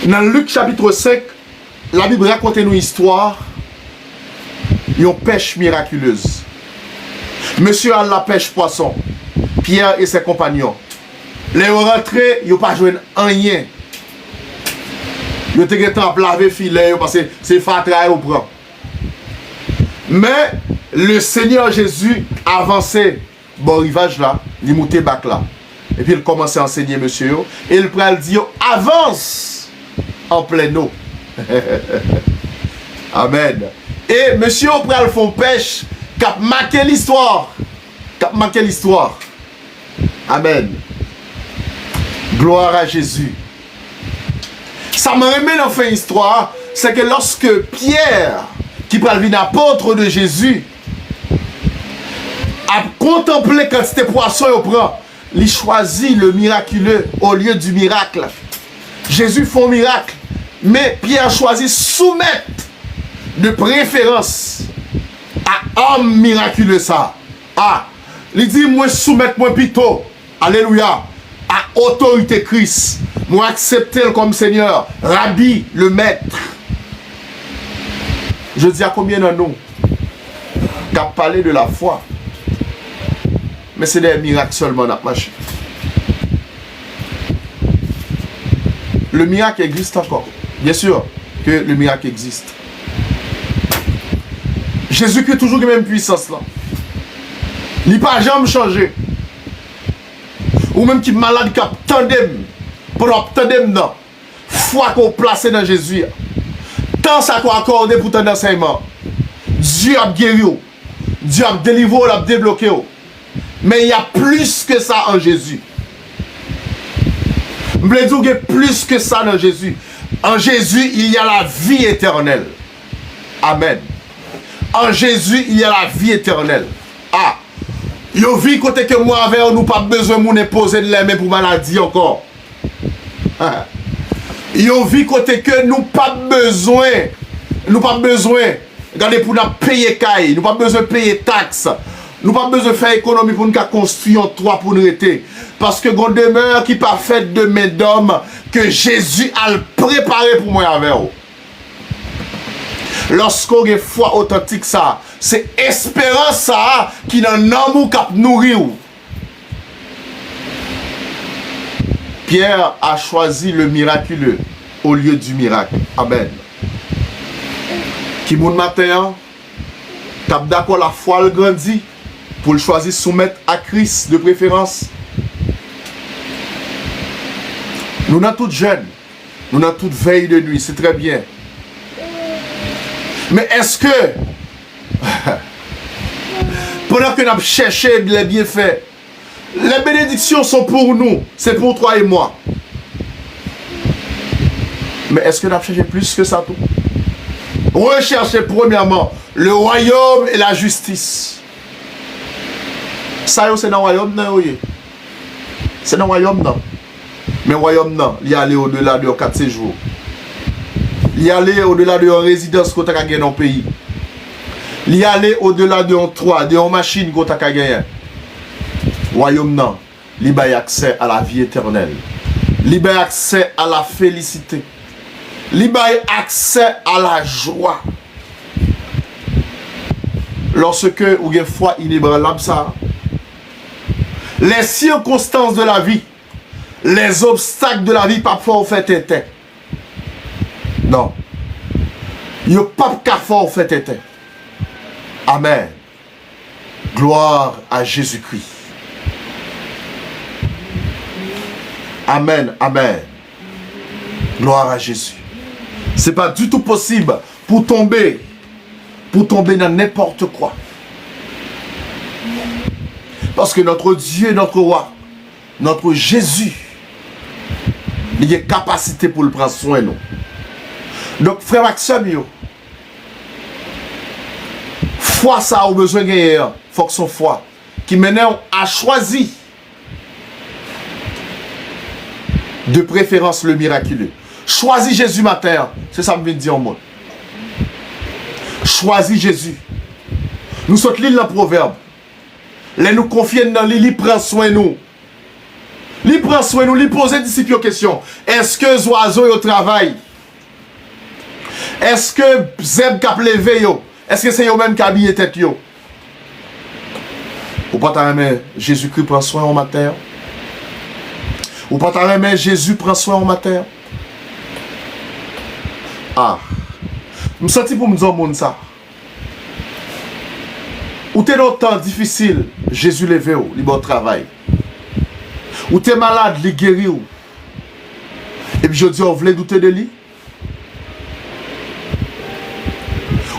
Dans Luc chapitre 5, la Bible raconte une histoire d'une pêche miraculeuse. Monsieur a la pêche poisson. Pierre et ses compagnons. Les rentrés, ils n'ont pas joué rien. Ils ont été en laver filet parce que c'est fatra au prend. Mais le Seigneur Jésus avançait bon rivage là, il montait bac là. Et puis il commençait à enseigner monsieur et il pral dire avance en pleine eau. Amen. Et monsieur pral font pêche cap marqué l'histoire. Cap marqué l'histoire. Amen. Gloire à Jésus. Ça me remet dans fin histoire, c'est que lorsque Pierre, qui pral venir apôtre de Jésus, a contemplé quand c'était poisson au prend, il choisit le miraculeux au lieu du miracle. Jésus fait un miracle, mais Pierre choisit soumettre de préférence à homme miraculeux ça. Ah, il dit moi soumettre moi plutôt, alléluia, à autorité Christ. Moi accepter comme Seigneur, Rabbi, le maître. Je dis à combien de nous qui a parlé de la foi, mais c'est des miracles seulement dans la marche. le miracle existe encore. Bien sûr que le miracle existe. Jésus-Christ toujours la même puissance là. Il n'a pas jamais changé. Ou même qui est malade, qui a tandem, pour tandem non. Foi qu'on place dans Jésus. Tant ça qu'on accorde pour ton enseignement. Dieu a guéri. Dieu a délivré, il a débloqué. Mais il y a plus que ça en Jésus. Je veux dire qu'il y a plus que ça dans Jésus. En Jésus, il y a la vie éternelle. Amen. En Jésus, il y a la vie éternelle. Ah, yo vie côté que moi avec nous pas besoin de nous poser de les mains pour maladie encore. Ah. Yo vie côté que nous pas besoin, regardez pour nous payer caille, nous pas besoin de payer taxes. Nous pas besoin de faire économie pour nous construire un toit pour nous rester. Parce que gon demeure qui pas faite de main d'homme que Jésus a préparé pour moi avec vous. Lorsqu'on a une foi authentique ça, c'est espérance ça qui dans l'amour qui nourrit. Pierre a choisi le miraculeux au lieu du miracle. Amen. Qui moun matin, t'as d'accord la foi le grandit pour le choisir soumettre à Christ de préférence. Nous sommes toutes jeunes, nous sommes toutes veille de nuit, c'est très bien. Mais est-ce que, pendant que nous avons cherché les bienfaits, les bénédictions sont pour nous, c'est pour toi et moi. Mais est-ce que nous avons cherché plus que ça tout? Recherchez premièrement le royaume et la justice. Ça, c'est dans le royaume, non? C'est dans le royaume, non? Mais le royaume, non. Il y a aller au-delà de 4 séjours. Il y a aller au-delà de résidence qu'on a gagné dans le pays. Il y a aller au-delà de 3, de machine qu'on a gagné. Royaume, non. Il y a accès à la vie éternelle. Il y a accès à la félicité. Il y a accès à la joie. Lorsque vous avez foi inébranlable, ça. Les circonstances de la vie, les obstacles de la vie, parfois vous faites éteindre. Non. Il n'y a pas de fort fait éteindre. Amen. Gloire à Jésus-Christ. Amen. Amen. Gloire à Jésus. Ce n'est pas du tout possible pour tomber dans n'importe quoi. Parce que notre Dieu, notre roi, notre Jésus, il a capacité pour le prendre soin de nous. Donc, frère Maxime, foi ça a besoin de gagner, il faut que son foi, qui maintenant a choisi de préférence le miraculeux. Choisis Jésus matin, c'est ça que je viens de dire au monde. Choisis Jésus. Nous sommes l'île dans le proverbe. Les nous confions dans lui, il prend soin de nous. Il prend soin de nous, il pose des disciples question. Est-ce que les oiseaux au travail? Est-ce que Zeb cap levé yo? Est-ce que c'est eux même qui habillent tête yo? Ou pas ta remet Jésus-Christ prend soin en matin? Ou pas ta remet Jésus prend soin en matin? Ah, je me sens pour me dire au monde ça. Ou t'es dans un temps difficile, Jésus levé ou, il bon travail. Ou t'es malade, il guérit ou. Et puis je dis, vous voulez douter de lui?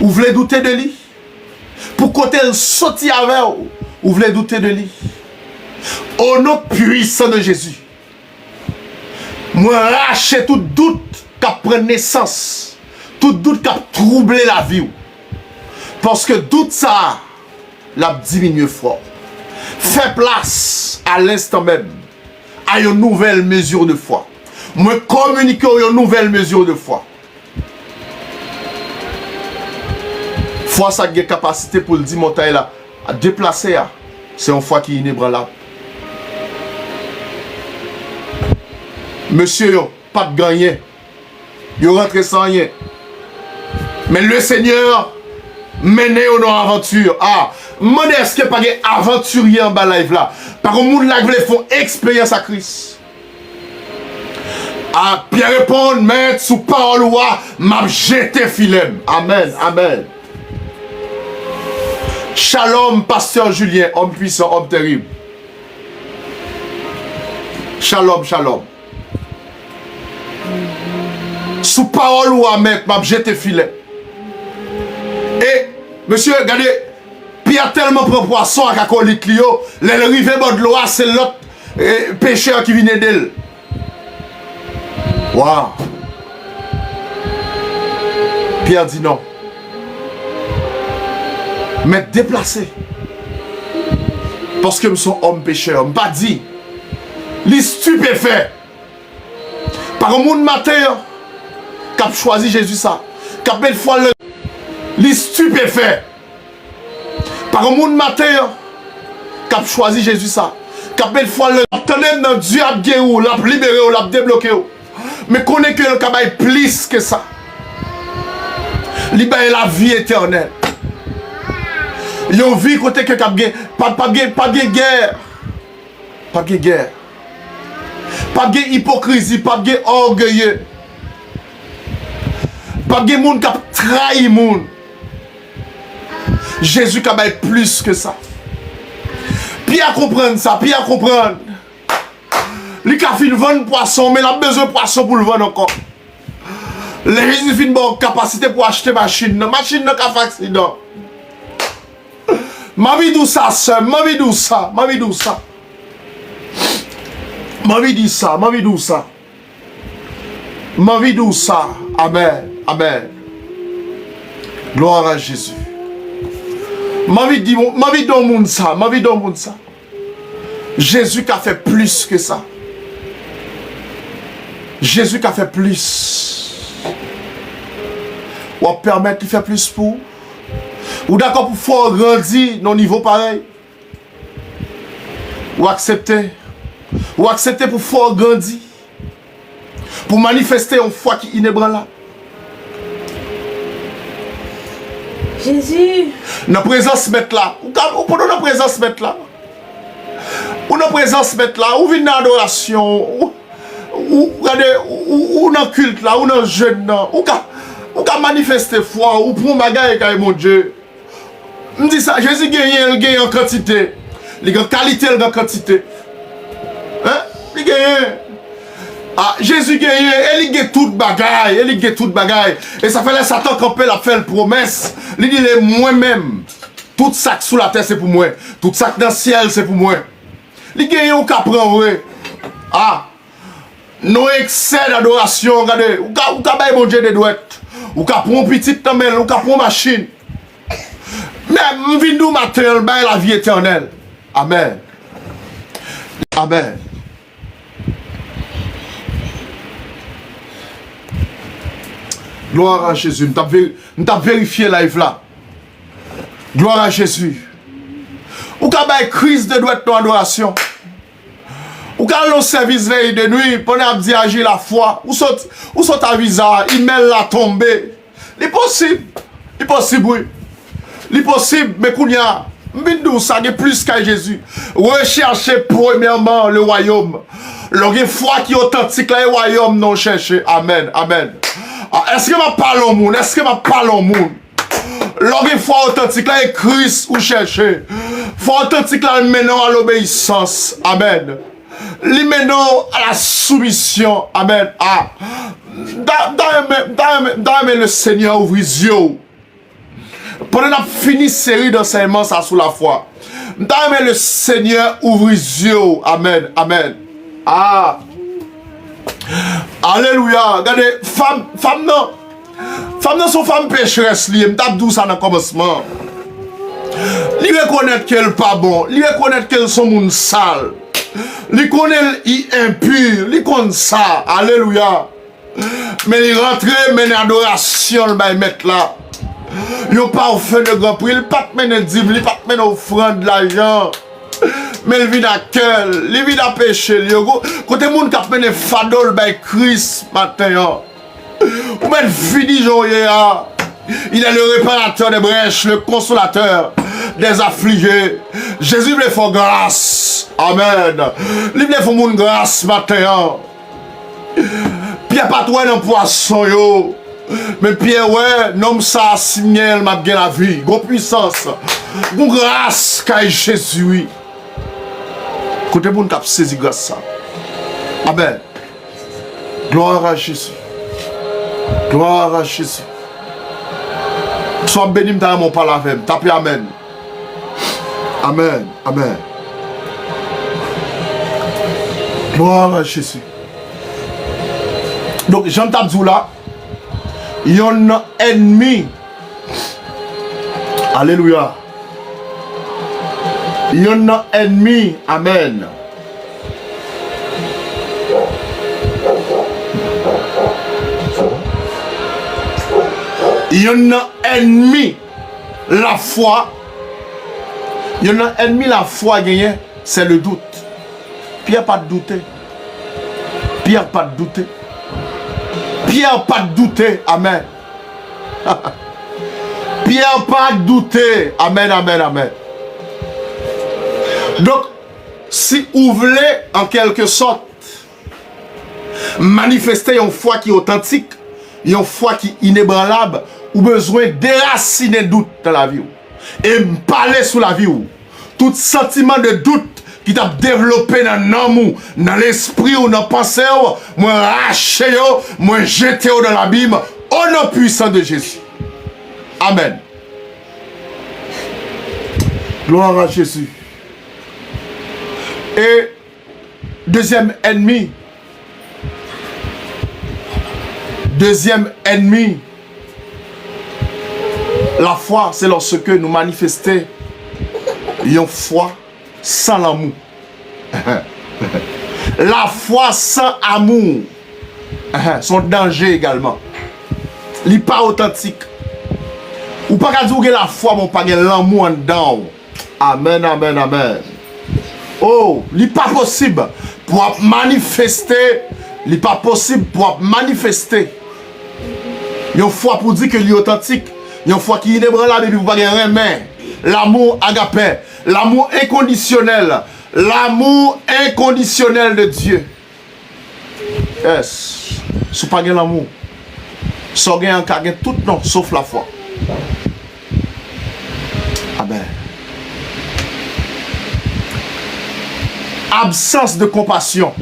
Vous voulez douter de lui? Pour côté sorti avec vous voulez douter de lui? Au nom puissant de Jésus, moi rache tout doute qui prend naissance, tout doute qui a troublé la vie. Parce que doute ça, l'a diminué fort. Fais place à l'instant même à une nouvelle mesure de foi. Moi communique une nouvelle mesure de foi. Foi ça a une capacité pour le dire montagne là à déplacer. C'est une foi qui est inébranlable. Monsieur, yo, pas de gagner. Yo rentre sans rien. Mais le Seigneur mène dans l'aventure. Ah, est-ce qu'il n'y a pas d'aventurier en bas live là? Par contre, les gens qui font expérience à Christ. Ah, Pierre répond, maître, sous parole ou m'a jeté filet. Amen, amen. Shalom, pasteur Julien, homme puissant, homme terrible. Shalom, shalom. Sous parole ou maître, m'a jeté filet. Et, monsieur, regardez, Pierre tellement prend poisson à Cacolite Lio, le rive de l'eau, c'est l'autre pêcheur qui vient d'elle. Waouh! Pierre dit non. Mais déplacé. Parce que je suis homme pécheur. Je ne pas dit. Les stupéfaits. Par un monde matin, qui a choisi Jésus ça. Qui a belle fois les stupéfaits. Par un monde matin, qui a choisi Jésus ça. Qui a belle fois le tenez dans Dieu a guéri, l'a libéré, l'a débloqué. Mais connaît que le travail plus que ça. Libérer la vie éternelle. Il y a une vie côté que pas de guerre. Pas de guerre. Pas de hypocrisie, pas de orgueilleux. Pas de monde qui a trahi monde. Jésus qui a plus que ça. Puis à comprendre ça, puis à comprendre. Lui qui a fait vendre poisson, mais il a besoin de poisson pour le vendre encore. Les Jésus fin bon capacité pour acheter machine. Machine n'a qu'à faire accident. Ma vie d'où ça, sœur, ma vie d'où ça, ma vie d'où ça. Ma vie dit ça, ma vie d'où ça. Ma vie d'où ça. Amen, amen. Gloire à Jésus. Ma vie dit, ma vie dans le monde ça, ma vie dans le monde ça. Jésus qui a fait plus que ça. Jésus qui a fait plus. Ou permettre qu'il fait plus pour. Ou d'accord pour faire grandir dans niveau pareil. Ou accepter. Ou accepter pour faire grandir. Pour manifester une foi qui est inébranlable. Jésus. Dans la présence mettre là. Ou pour nous dans la présence mettre là. Ou dans la présence mettre là. Ou venir dans l'adoration. Ou dans le culte là. Ou dans le jeûne là. Ou qu'à manifester foi. Ou pour un bagage avec mon Dieu. Je dis ça. Jésus gagne en quantité. Il gagne en qualité, il gagne en quantité. Hein? Il gagne. Ah, Jésus gagne, il gagne toute bagaille, il gagne toute bagaille. Et ça fait les Satan camper la fait la promesse. Il dit moi-même, tout ça sous la terre c'est pour moi, tout ça dans le ciel c'est pour moi. Il gagne ou qu'à prendre. Ah, non excès d'adoration, regardez, ou qu'à bailler mon Dieu des douettes, ou qu'à prendre petit tamel, ou qu'à prendre machine. Mais m'vin nous matin, bailler la vie éternelle. Amen. Amen. Gloire à Jésus. Nous avons vérifié live là. Gloire à Jésus. Ou quand il y a une crise de droite dans l'adoration. Ou quand le service veille de nuit, pendant que agir la foi. Ou saute à visage, il met la tomber. C'est possible. C'est possible, oui. C'est possible, mais qu'on y a. Mbindou, ça est plus qu'à Jésus. Recherchez premièrement le royaume. Le foi qui est authentique, le royaume non cherché. Amen. Amen. Est-ce que je parle au monde? Est-ce que je parle au monde? L'homme foi authentique, là, est Christ ou chercher. Foi authentique, là, menant à l'obéissance. Amen. Li menant à la soumission. Amen. Ah. Dans le Seigneur ouvre les yeux. Pendant qu'on a fini série d'enseignements ça sous la foi. Dans le Seigneur ouvre les yeux. Amen. Amen. Ah. Alléluia. Regardez, femme non. Femme non sont femmes pécheresses. Je tape tout ça dans le commencement. Ils reconnaissent qu'elle n'est pas bon. Ils reconnaissent qu'elles sont monde sale. Ils connaissent qu'elles sont impures. Ils connaissent ça. Alléluia. Mais ils rentrent, mais l'adoration, ils mettent là. Ils n'ont pas offert de grand prix. Ils ne pas mener de dîme. Ils ne pas mener offrande de l'argent. Mais il vit à cœur, il vit à péché. Quand les gens qui mené fadol by Christ matin, ou même fini joyeux, il est le réparateur des brèches, le consolateur des affligés. Jésus voulait faire grâce. Amen. Il voulait faire grâce matin. Pierre pas toi dans poisson yo. Mais Pierre ouais, nom ça signal m'a bien la vie, gros puissance. Gros grâce kay Jésus. Côté bon cap saisi grâce ça. Amen. Gloire à Jésus. Gloire à Jésus. Sois béni dans mon parole avec. Tapez amen. Amen. Amen. Gloire à Jésus. Donc, Jean Tabzoula, il y a un ennemi. Alléluia. Il y a un ennemi. Amen. Il y a un ennemi. La foi. Il y a un ennemi, la foi gagné, c'est le doute. Pierre pas de douter. Pierre pas de douter. Pierre pas de douter. Amen. Pierre pas de douter. Amen, amen, amen. Donc, si vous voulez, en quelque sorte, manifester une foi qui est authentique, une foi qui est inébranlable, ou besoin de déraciner doute dans la vie. Et parler sous la vie. Tout sentiment de doute qui t'a développé dans l'amour, dans l'esprit ou dans la pensée, moi raché, moi jeté dans l'abîme, au nom puissant de Jésus. Amen. Gloire à Jésus. Et deuxième ennemi, la foi, c'est lorsque nous manifestons une foi sans l'amour. La foi sans amour, son danger également. Il n'est pas authentique. Ou pas qu'à dire que la foi, mon pas l'amour en dedans. Amen, amen, amen. Oh, il n'est pas possible pour manifester. Il n'est pas possible pour manifester. Une foi pour dire que il est authentique. Une foi qui est inébranlable et puis vous pas rien. L'amour agapé. L'amour inconditionnel. L'amour inconditionnel de Dieu. Yes. Si vous n'avez pas l'amour, si vous avez tout non, sauf la foi. Amen. Absence de compassion.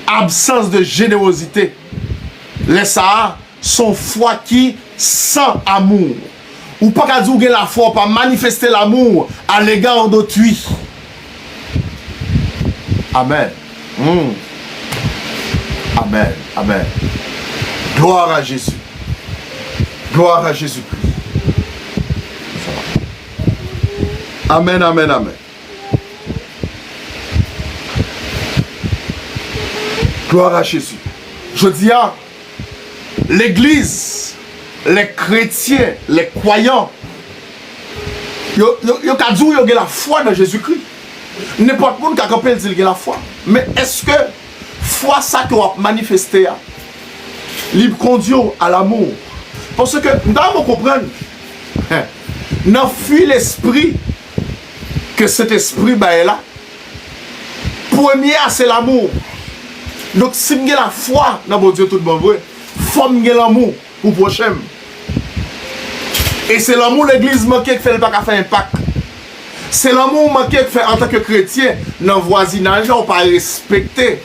Absence de générosité. Laisse ça, son foi qui sans amour. Ou pas qu'à dire la foi, pas manifester l'amour à l'égard d'autrui. Amen. Amen. Amen. Gloire à Jésus. Gloire à Jésus-Christ. Amen, amen, amen. Gloire à Jésus. Je dis à l'Église, les chrétiens, les croyants, ils ont la foi dans Jésus-Christ. N'importe qui a compris dire la foi. Mais est-ce que foi ça que vous manifesté, il conduit à l'amour? Parce que nous devons comprendre, nous fuit l'esprit que cet esprit est là. Premier, c'est l'amour. Donc, si vous avez la foi dans mon Dieu, tout le monde vrai, il faut avoir l'amour pour le prochain. Et c'est l'amour de l'église qui fait le pas faire impact. C'est l'amour qui fait en tant que chrétien, dans le voisinage, on ne peut pas respecter.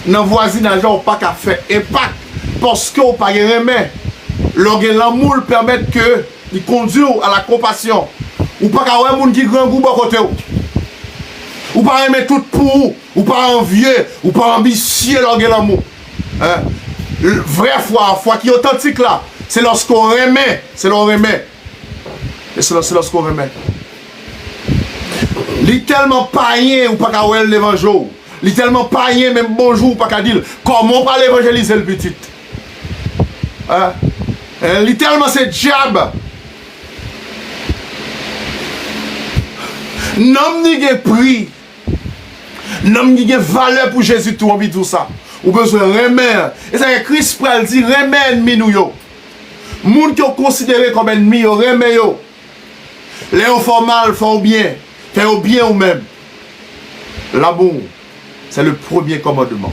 Dans le voisinage, on ne peut pas faire impact. Parce qu'on ne peut pas remettre. L'amour permet que il conduit à la compassion. Ou pas qu'à un monde qui grand goût à côté. Ou pas aimer tout pour ou pas envieux, ou pas ambitieux l'amour. Vraie foi qui est authentique là, c'est lorsqu'on remet, c'est lorsqu'on remet. Il est tellement païen ou pas qu'à ouer l'évangile. Il est tellement païen même bonjour ou pas qu'à dire comment on va l'évangéliser le petit. Il est tellement c'est diable. Non n'y a prix. Non n'y a valeur pour Jésus tout envie tout ça. Ou besoin remettre. Et ça que Christ pral dit remettre ennemi nous yo. Moun qui ont considéré comme ennemi yo remet yo. Les font mal font bien. Font bien ou même. L'amour, c'est le premier commandement.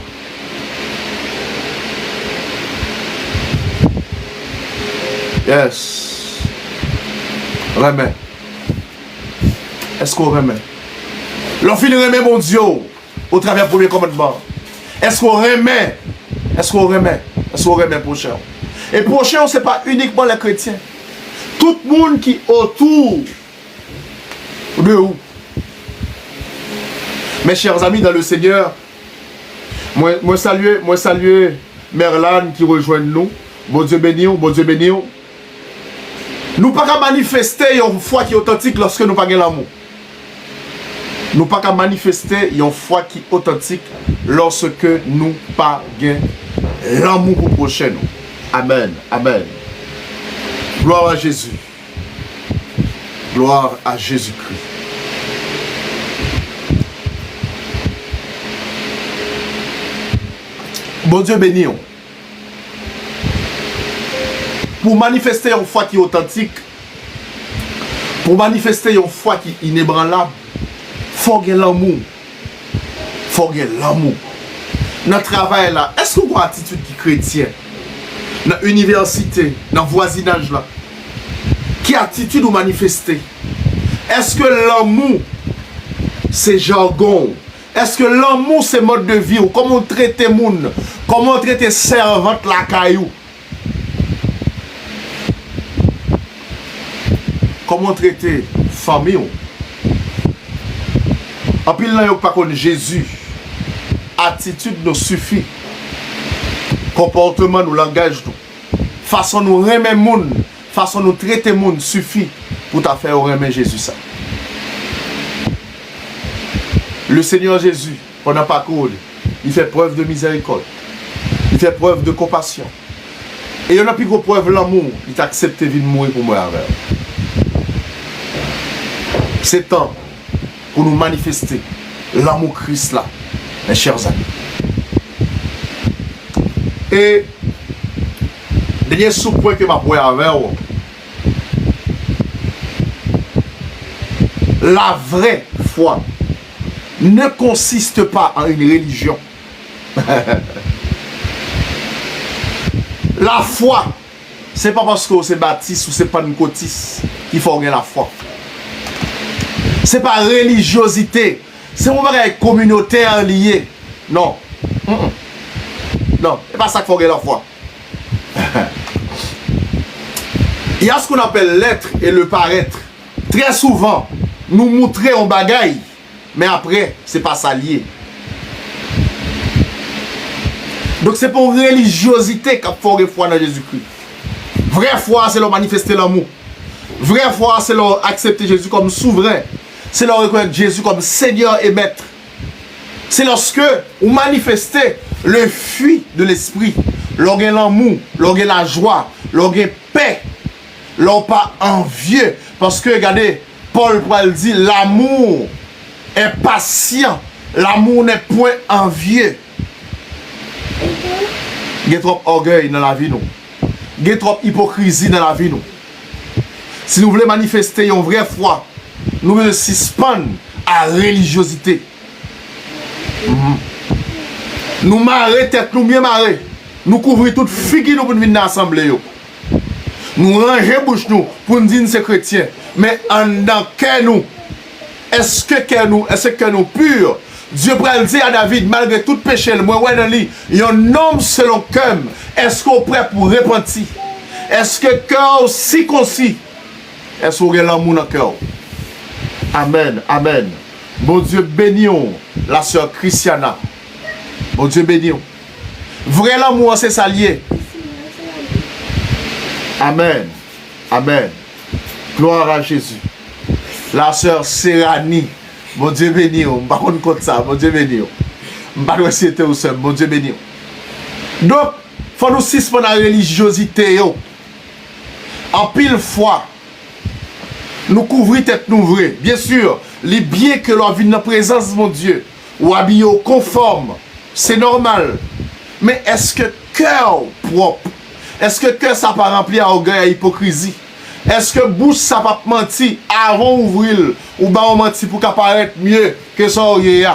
Yes. Remet. Est-ce qu'on remet? L'enfant remet mon Dieu au travers du premier commandement. Est-ce qu'on remet? Est-ce qu'on remet? Est-ce qu'on remet prochain? Et prochain, ce n'est pas uniquement les chrétiens. Tout le monde qui est autour de vous. Mes chers amis dans le Seigneur, moi saluer Merlan qui rejoint nous. Bon Dieu béni, bon Dieu béni. Nous ne pouvons pas manifester une foi qui est authentique lorsque nous n'avons pas l'amour. Nous ne pouvons pas manifester une foi qui est authentique lorsque nous n'avons pas l'amour pour le prochain. Amen. Amen. Gloire à Jésus. Gloire à Jésus-Christ. Bon Dieu béni. Pour manifester une foi qui est authentique, pour manifester une foi qui est inébranlable, il faut avoir l'amour. Il faut avoir l'amour. Dans le travail là, est-ce qu'on a une attitude qui est chrétienne? Dans l'université, dans le voisinage là, quelle attitude vous manifestez? Est-ce que l'amour c'est jargon? Est-ce que l'amour c'est mode de vie? Ou comment traiter les gens? Comment traiter servante la caillou? Comment traiter famille? En plus, là, pas contre Jésus. Attitude nous suffit. Comportement nous, langage nous. Façon nous remettre monde, façon nous traiter monde suffit pour ta faire remettre Jésus ça. Le Seigneur Jésus, pendant parcours, il fait preuve de miséricorde. Il fait preuve de compassion. Et il a plus gros preuve l'amour. Il t'a accepté de mourir pour moi avec. C'est temps pour nous manifester l'amour Christ là, mes chers amis. Et dernier sous-point que je vais avec vous, la vraie foi ne consiste pas en une religion. La foi, c'est pas parce que c'est baptiste ou c'est pas une cotisse qu'il faut avoir la foi. C'est pas religiosité. C'est un bagage communautaire lié. Non. Non, c'est pas ça qu'il faut avoir la foi. Il y a ce qu'on appelle l'être et le paraître. Très souvent, nous montrer un bagage, mais après, c'est pas ça lié. Donc c'est pour religiosité qu'il faut avoir foi dans Jésus-Christ. Vraie foi, c'est leur manifester l'amour. Vraie foi, c'est leur accepter Jésus comme souverain. C'est leur reconnaître Jésus comme Seigneur et Maître. C'est lorsque vous manifestez le fruit de l'esprit, l'orgueil l'amour, l'orgueil la joie, l'orgueil paix, l'orgueil pas envieux. Parce que regardez, Paul dit l'amour est patient, l'amour n'est point envieux. Il y a trop orgueil dans la vie nous. Il y a trop hypocrisie dans la vie nous. Si nous voulons manifester une vraie foi, nous devons suspendre à la religiosité. Nous marrer tête, nous bien marrer. Nous couvrir toute figue nous pour venir dans l'assemblée. Nous ranger bouche nous pour nous dire que c'est chrétien. Mais en dans cœur nous, est-ce que nous pur? Dieu pourrait dire à David, malgré tout péché, moi ouais dans lui, il y a un homme selon cœur. Est-ce qu'on est prêt pour repentir? Est-ce que cœur si concis? Est-ce qu'on a l'amour dans le cœur? Amen, amen. Bon Dieu béni la sœur Christiana. Bon Dieu béni. Vrai l'amour c'est s'allier. Amen, amen. Gloire à Jésus. La sœur Serani. Bon Dieu béni. Par contre comme ça, bon Dieu béni. Pas de c'était au seul, bon Dieu béni. Donc, faut nous suspendre la religiosité en pile fois. Nous couvrir tête nous vrai. Bien sûr, les biens que l'on vit dans la présence de mon Dieu, ou habillé conforme, c'est normal. Mais est-ce que cœur propre, est-ce que cœur ça pas rempli à orgueil et hypocrisie? Est-ce que bouche ça pas menti avant d'ouvrir ou bah on menti pour qu'à paraître mieux que ça orgueil?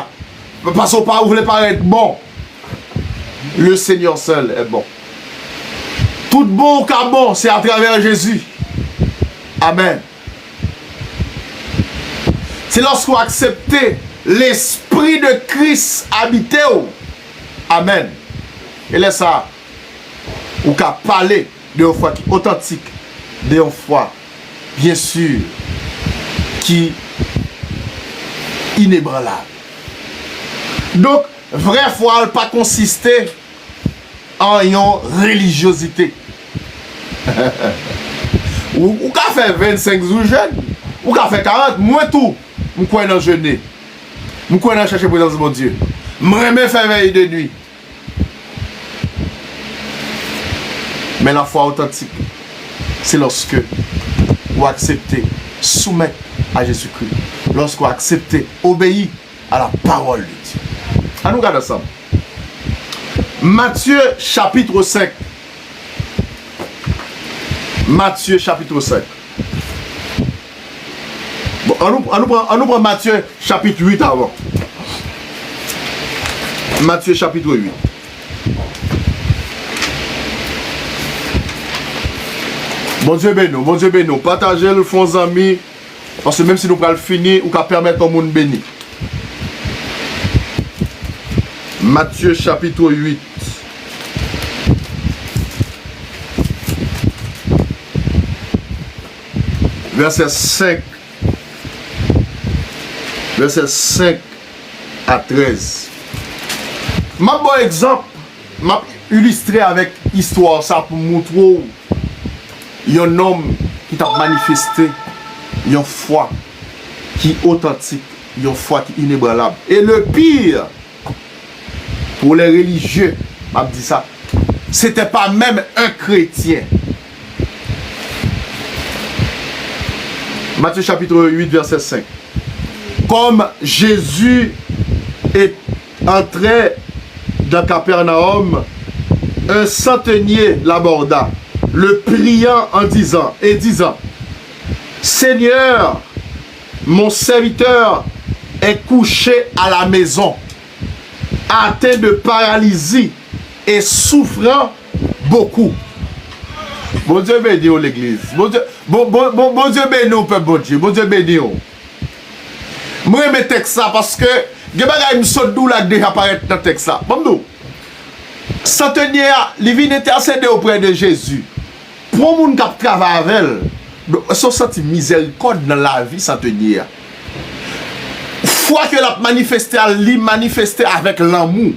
Parce qu'on pas voulait paraître bon. Le Seigneur seul est bon. Tout bon ou bon, c'est à travers Jésus. Amen. C'est lorsqu'on accepte l'esprit de Christ habité. Amen. Et là ça, ou qu'à parler de une foi qui est authentique, de une foi, bien sûr, qui est inébranlable. Donc, vraie foi n'a pas consisté en une religiosité. Ou qu'à faire 25 jours jeune, ou qu'à faire 40, moi tout, je crois dans le jeûner. Je crois dans chercher la présence de mon Dieu. Je remets faire veille de nuit. Mais la foi authentique, c'est lorsque vous acceptez, soumettre à Jésus-Christ. Lorsque vous acceptez, obéir à la parole de Dieu. À nous regarder ensemble. Matthieu chapitre 5. Matthieu chapitre 5. Bon, on nous prend Matthieu chapitre 8 avant. Matthieu chapitre 8. Bon Dieu béni, partagez le fond amis, parce que même si nous pouvons le finir, ou qu'à permettre au monde béni. Matthieu chapitre 8. Verset 5. Verset 5 à 13. Ma bon exemple, m'a illustré avec histoire ça pour montrer un homme qui t'a manifesté une foi qui est authentique, une foi qui est inébranlable. Et le pire, pour les religieux, m'a dit ça, c'était pas même un chrétien. Matthieu chapitre 8, verset 5. Comme Jésus est entré dans Capernaum, un centenier l'aborda, le priant en disant, Seigneur, mon serviteur est couché à la maison, atteint de paralysie et souffrant beaucoup. Bon Dieu béni l'église. Bon Dieu béni au peuple bon Dieu. Bon Dieu béni. Moi je mets texte ça parce que je vais me sauter d'où là déjà apparaître dans le texte ça. Bon nous. Centenier, il vient intercéder auprès de Jésus. Pour les gens qui travaillent avec elle, ils sont sentis miséricorde dans la vie centenier. Foi que l'a manifesté, il manifesté avec l'amour.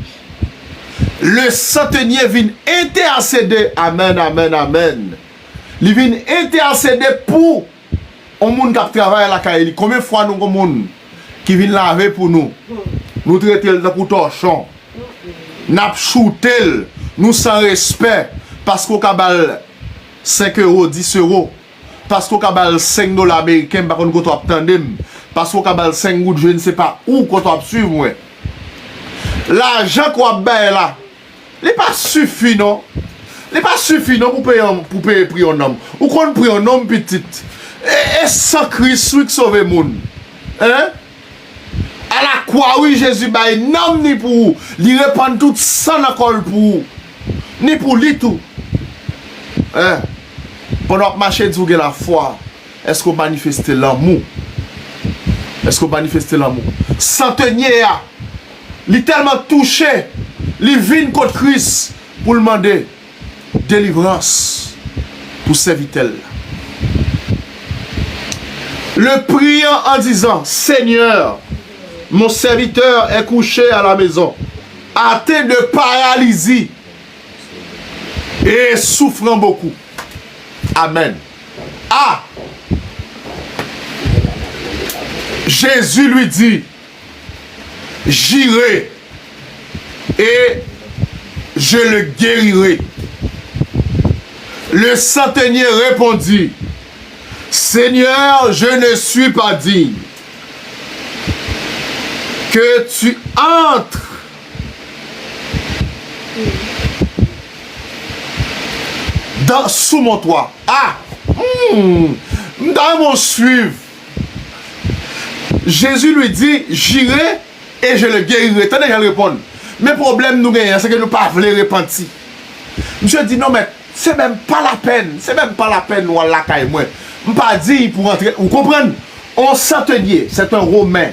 Le centenier vient intercéder. Amen, amen, amen. Il vient intercéder pour les gens qui travaillent à la caille. Combien de fois nous avons des gens qui viennent laver pour nous? Nous traitons pour torchon. Nous shooter, nous sans respect. Parce qu'on a 5 euros, 10 euros. Parce qu'on a 5 dollars américains, parce qu'on a tandem. Parce qu'on a 5 gouttes, je ne sais pas où qu'on a suivre. L'argent qu'on a là, il n'est pas suffisant, non? Il n'est pas suffisant pour payer prix un homme. Ou qu'on prie un homme petit. Et sans Christ, qui sauve le monde. Hein? À la croix, oui, Jésus, bah, non, ni pour vous. Il répand tout sans accord pour vous. Ni pour lui tout. Hein? Pendant que marcher de la foi, est-ce qu'on manifeste l'amour? Est-ce qu'on manifeste l'amour? Centenier, il est tellement touché. Il vient contre Christ pour demander délivrance pour serviteur. Le priant en disant, Seigneur, mon serviteur est couché à la maison, atteint de paralysie et souffrant beaucoup. Amen. Ah! Jésus lui dit, j'irai et je le guérirai. Le centenier répondit, Seigneur, je ne suis pas digne que tu entres sous mon toit. Ah! Dans mon suivre. Jésus lui dit, j'irai et je le guérirai. Tenez, je répondre. Mais le problème nous gagnons, c'est que nous ne pouvons pas repentir. Monsieur dit, non, mais c'est même pas la peine. C'est même pas la peine, nous, la caille, moi. Je ne pas dire pour entrer. Vous comprenez? Un centenier, c'est un Romain.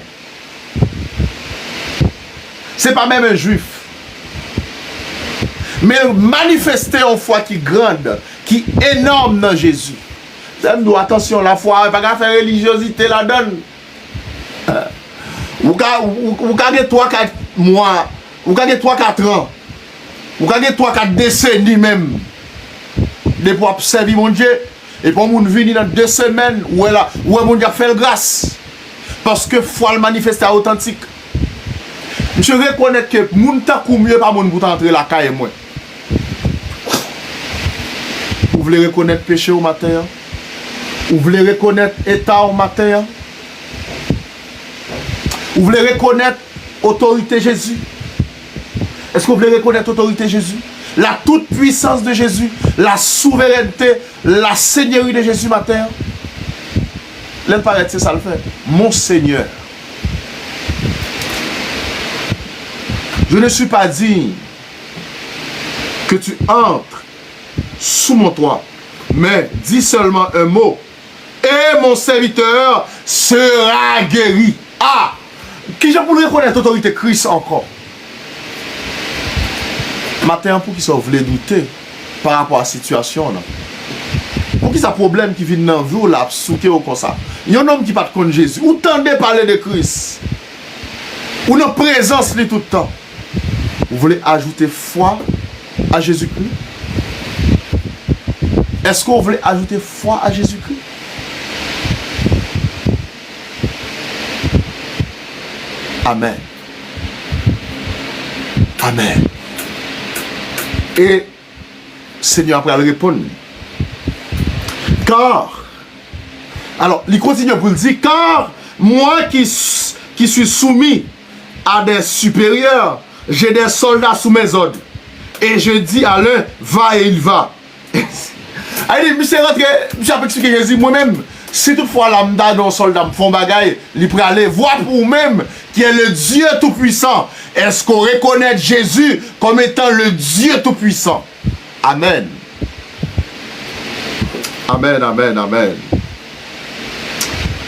C'est pas même un juif. Mais manifester une foi qui est grande, qui est énorme dans Jésus. Attention, la foi, il n'y a pas de faire religiosité là-dedans. Vous avez 3-4 mois, vous avez 3-4 ans, vous avez 3-4 décennies même, de pour observer mon Dieu. Et pour vous venir dans 2 semaines, où mon Dieu a fait grâce. Parce que foi le manifeste authentique. Je reconnais que moun ta kou mieux pas moun pour entrer la caille moi. Vous voulez reconnaître péché au matin? Vous voulez reconnaître état au matin? Vous voulez reconnaître autorité Jésus? Est-ce que vous voulez reconnaître autorité Jésus? La toute puissance de Jésus, la souveraineté, la seigneurie de Jésus matin? L'elle paraît, c'est ça le fait. Mon Seigneur. Je ne suis pas digne que tu entres sous mon toit, mais dis seulement un mot et mon serviteur sera guéri. Ah! Qui j'ai pour reconnaître l'autorité Christ encore? Matin, pour qui ça voulait douter par rapport à la situation, non? Pour qui ça problème qui vient dans vous, là, souké ou comme ça? Il y a un homme qui pas de Jésus. Ou tendez parler de Christ. Ou notre présence tout le temps. Vous voulez ajouter foi à Jésus-Christ? Est-ce que vous voulez ajouter foi à Jésus-Christ? Amen. Amen. Et Seigneur après le répondre. Car, alors, il continue pour le dire, car moi qui suis soumis à des supérieurs, j'ai des soldats sous mes ordres. Et je dis à l'un, va et il va. Allez, monsieur rentré, monsieur a expliqué Jésus moi-même. Si toutefois lambda dans soldat me font bagaille, il peut aller voir pour vous-même qui est le Dieu Tout-Puissant. Est-ce qu'on reconnaît Jésus comme étant le Dieu Tout-Puissant? Amen. Amen, amen, amen.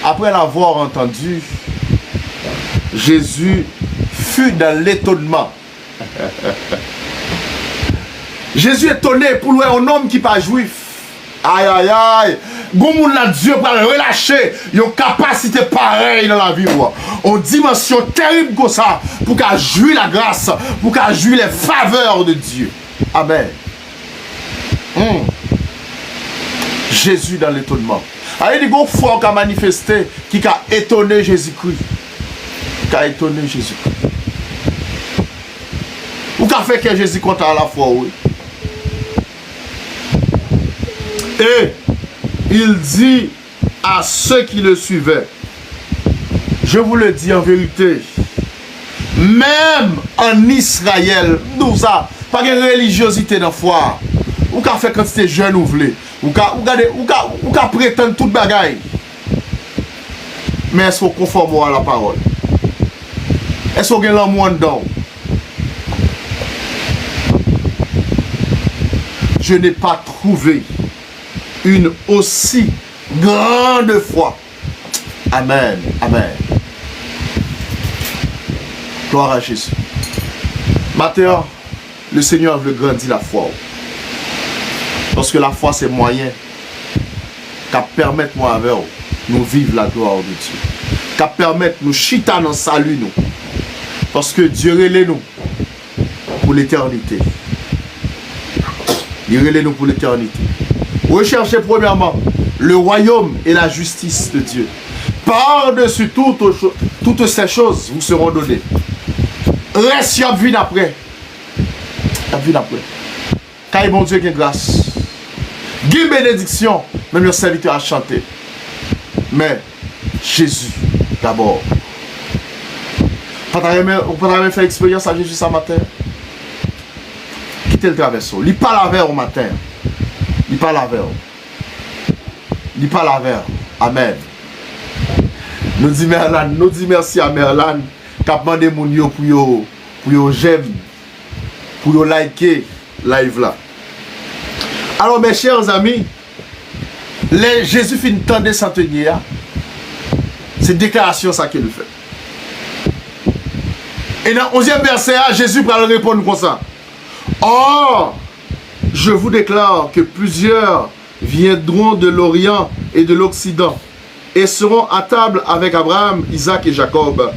Après l'avoir entendu, Jésus fut dans l'étonnement. Jésus est étonné pour lui un homme qui n'est pas juif. Aïe, aïe, aïe. Gomoun la Dieu pour relâcher une capacité pareille dans la vie. Une dimension terrible comme ça. Pour qu'elle jouisse la grâce. Pour qu'elle jouisse les faveurs de Dieu. Amen. Jésus dans l'étonnement. Il y a des fois qu'on a manifesté qui a étonné Jésus-Christ. Qui a étonné Jésus-Christ. Ou qu'a fait que Jésus compte à la fois, oui. Et il dit à ceux qui le suivaient, je vous le dis en vérité, même en Israël, nous avons pas de religiosité dans la foi. Ou qu'a fait quand c'était jeune ou voulez. Ou qu'a prétendre toute bagaille. Mais est-ce qu'on conforme à la parole? Est-ce qu'on a l'amour dedans? Je n'ai pas trouvé une aussi grande foi. Amen. Amen. Gloire à Jésus. Maintenant, le Seigneur veut grandir la foi. Parce que la foi, c'est moyen qui permet moi avec nous vivre la gloire de Dieu. Qui permet nous chita dans salut nous. Parce que Dieu relève nous pour l'éternité. Il relève nous pour l'éternité. Recherchez premièrement le royaume et la justice de Dieu. Par-dessus toutes ces choses vous seront données. Reste à vie après. À vie après. Car mon Dieu qui est grâce. Guy bénédiction, même le serviteur a chanté. Mais Jésus d'abord. On peut même faire expérience à Jésus ce matin. Quittez le traverso. Il parle avec au matin. Il parle avec. Il parle avec. Amen. Nous disons Merlan, nous disons merci à Merlan qui a demandé mon yo pour yo j'aime, pour yo liker live là. Alors mes chers amis, Jésus finit tendre centenier. C'est déclaration ça qu'il fait. Et dans le 11e verset, Jésus va répondre comme ça. Or, je vous déclare que plusieurs viendront de l'Orient et de l'Occident et seront à table avec Abraham, Isaac et Jacob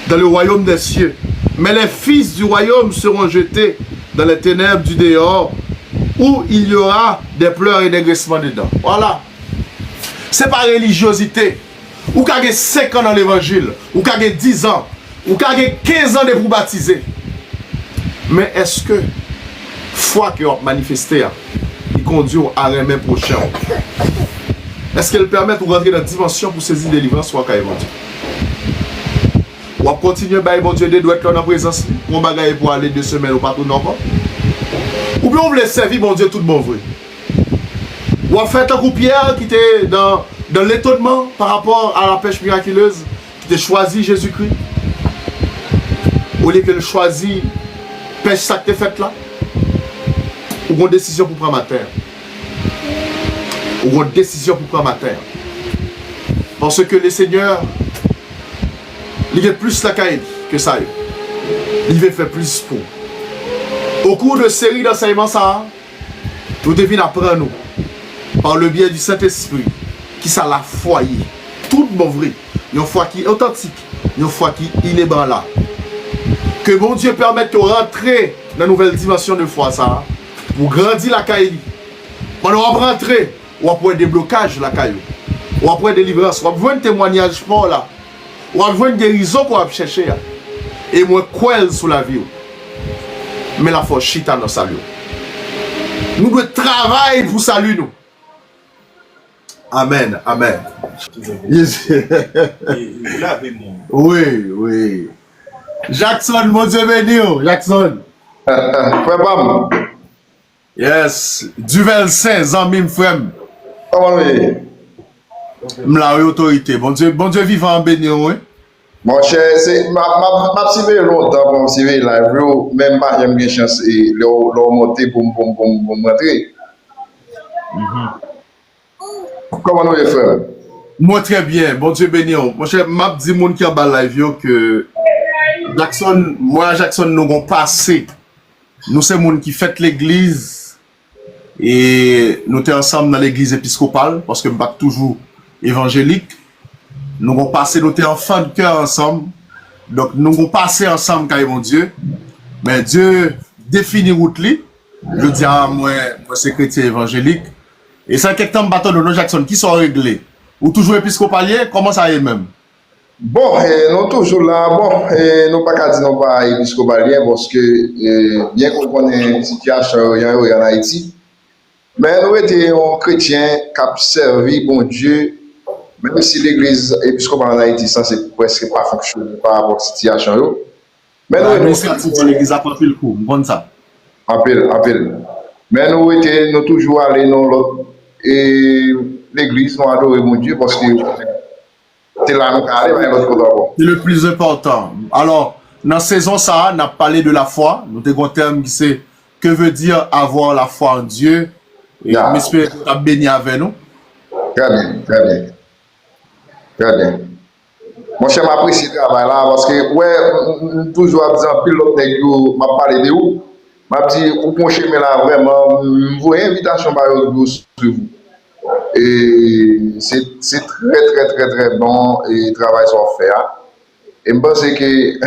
dans le royaume des cieux. Mais les fils du royaume seront jetés dans les ténèbres du dehors où il y aura des pleurs et des graissements dedans. Voilà. C'est pas religiosité. Ou qu'à 5 ans dans l'évangile, ou qu'à 10 ans, ou qu'à 15 ans de pour baptiser. Mais est-ce que foi que vous manifestez, il conduit à remettre prochain? Est-ce qu'elle permet de rentrer dans la dimension pour saisir des délivrance soit quand même? Ou à continuer à bon Dieu, doit être là dans la présence, pour bagaille pour aller 2 semaines ou pas tout encore? Ou bien on voulait servir bon Dieu tout bon vrai? Ou à faire un coup Pierre qui était dans l'étonnement par rapport à la pêche miraculeuse, qui a choisi Jésus-Christ, au lieu qu'elle choisit pêche ça que tu fait là, ou une décision pour prendre ma terre. Ou une décision pour prendre ma terre. Parce que le Seigneur, il est plus la caille que ça. Il veut faire plus pour. Au cours de série d'enseignements, ça, nous devons apprendre nous, par le biais du Saint-Esprit, qui ça la foi, tout bon vrai, une foi qui est authentique, une foi qui est inébranlable. Que mon Dieu permette de rentrer dans la nouvelle dimension de foi, ça, pour grandir la caille. Quand on va rentrer, on va pouvoir déblocage la caille. On va pouvoir délivrance, on va voir un témoignage fort là. On va voir une guérison qu'on va chercher. Et moi, quoi sur la vie. Mais la foi chita dans salut. Nous devons travailler pour salut nous. Amen, amen. Yes. Oui, oui. Jackson, mon Dieu béni, Jackson. Frère. Yes. Duvel Saint, Zambim frère. Comment est? La autorité. Bon Dieu vivant béni, oui. Mon cher, c'est ma suivi longtemps pour me suivre la vidéo, même pas j'aime bien chance et le monter pour montrer. Comment nous les frères? Moi très bien, bon Dieu béni. Mon cher, m'a dit moun qui a bas live que Jackson, moi Jackson nous avons passé. Nous c'est moun qui fait l'église et nous sommes ensemble dans l'église épiscopale parce que nous sommes toujours évangélique. Nous avons passé, nous sommes enfants de cœur ensemble. Donc nous avons passé ensemble quand mon Dieu. Mais Dieu définit route li. Je dis à moi c'est chrétien évangélique. Et ça quelques temps bâton de nos Jackson qui sont réglés. Ou toujours épiscopalier, comment ça est même? Bon, nous toujours là, nous pas qu'à dire non pas épiscopalien parce que bien qu'on connaît une situation en Haïti, mais nous étions chrétiens qui ont servi bon Dieu, même si l'église épiscopale en Haïti, ça c'est presque pas fonctionné par rapport à cette situation. Mais nous étions l'église a pris le coup, bon ça. Appel. Mais nous étions toujours allés dans l'autre et l'église, nous adorons mon Dieu parce que c'est là nous allons vers l'autre côté. C'est le plus important. Alors, dans la saison ça, on a parlé de la foi. Nous avons un terme qui c'est que veut dire avoir la foi en Dieu. Et j'espère que tu as béni avec nous. Très bien. Mon cher, m'apprécie le travail là parce que, ouais, toujours à dire, pilote de m'a parlé de vous. M'a dit, vous penchez, mais là, vraiment, vous avez invitation par sur vous. Et c'est très bon et le travail soit fait. Et je pense que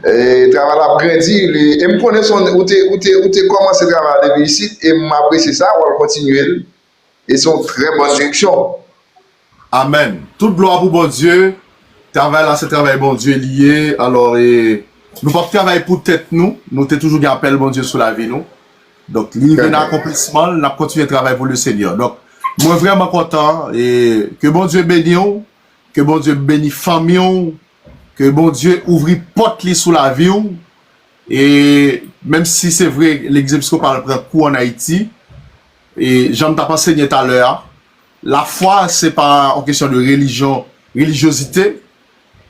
le travail a grandi. Et je connais où tu commencé le travail depuis ici et m'apprécie ça, on va continuer. Et c'est une très bonne direction. Amen. Toute gloire pour bon Dieu. Travail là, c'est travail bon Dieu lié. Alors, nous pas travailler pour tête nous. Nous t'es toujours appel bon Dieu sur la vie nous. Donc, l'idée d'accomplissement, nous continuons de travailler pour le Seigneur. Donc, moi vraiment content et que bon Dieu bénisse, que bon Dieu bénisse famille, que bon Dieu ouvre porte li sous la vie et même si c'est vrai l'église épiscopale prend coup en Haïti et j'en t'ai enseigné tout à l'heure, la foi c'est pas en question de religiosité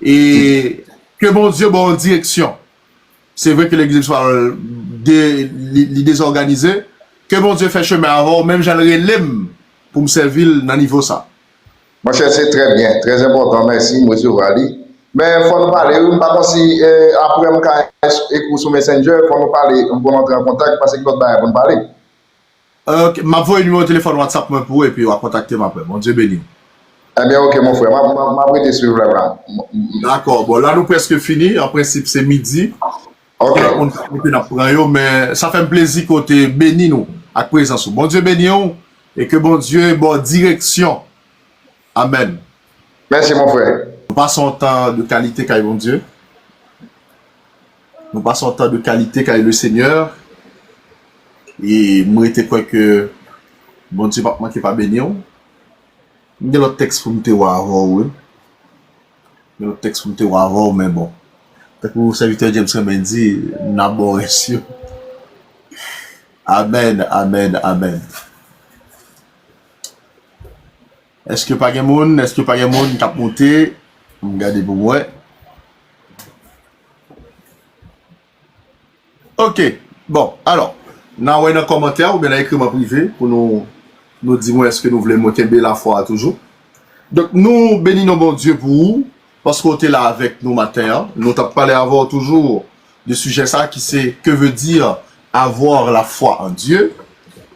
et que bon Dieu bon direction. c'est vrai que l'église soit désorganisée, que bon Dieu fait chemin avant, même j'aimerais l'aime pour me servir dans le niveau ça. Mon cher, c'est très bien, très important. Merci, monsieur Wally. Mais il faut nous parler, par contre, si après je écoute sur Messenger, il faut nous parler, on peut entrer en contact parce que l'autre bail pour nous parler. Ma voix et numéro de téléphone WhatsApp moi pour et puis on va contacter ma père. Mon Dieu béni. Eh bien, ok, mon frère, m'a prêté suivre là. D'accord, bon là nous presque fini. En principe, c'est midi. Ok. Mais ça fait un plaisir côté béni nous à présence. Bon Dieu béni nous et que bon Dieu bonne direction. Amen. Merci, mon frère. Nous passons un temps de qualité avec mon Dieu. Nous passons un temps de qualité avec le Seigneur. Et moi, je crois que bon Dieu ne manque pas béni. Il y a l'autre texte pour me te voir avant, oui. Il y a l'autre texte pour me te voir avant, mais bon. Peut-être pour le serviteur James Remendi, n'abord sûr. Amen, amen, amen. Est-ce que pas de monde, qui a monté? Regardez pour moi. Ok, bon, alors, nous avons un commentaire ou bien écrit en privé pour nous dire est-ce que nous voulons monter la foi toujours. Donc, nous bénissons bon Dieu pour vous, parce qu'on est là avec nous matin. Nous avons parlé avant toujours du sujet ça qui c'est que veut dire avoir la foi en Dieu.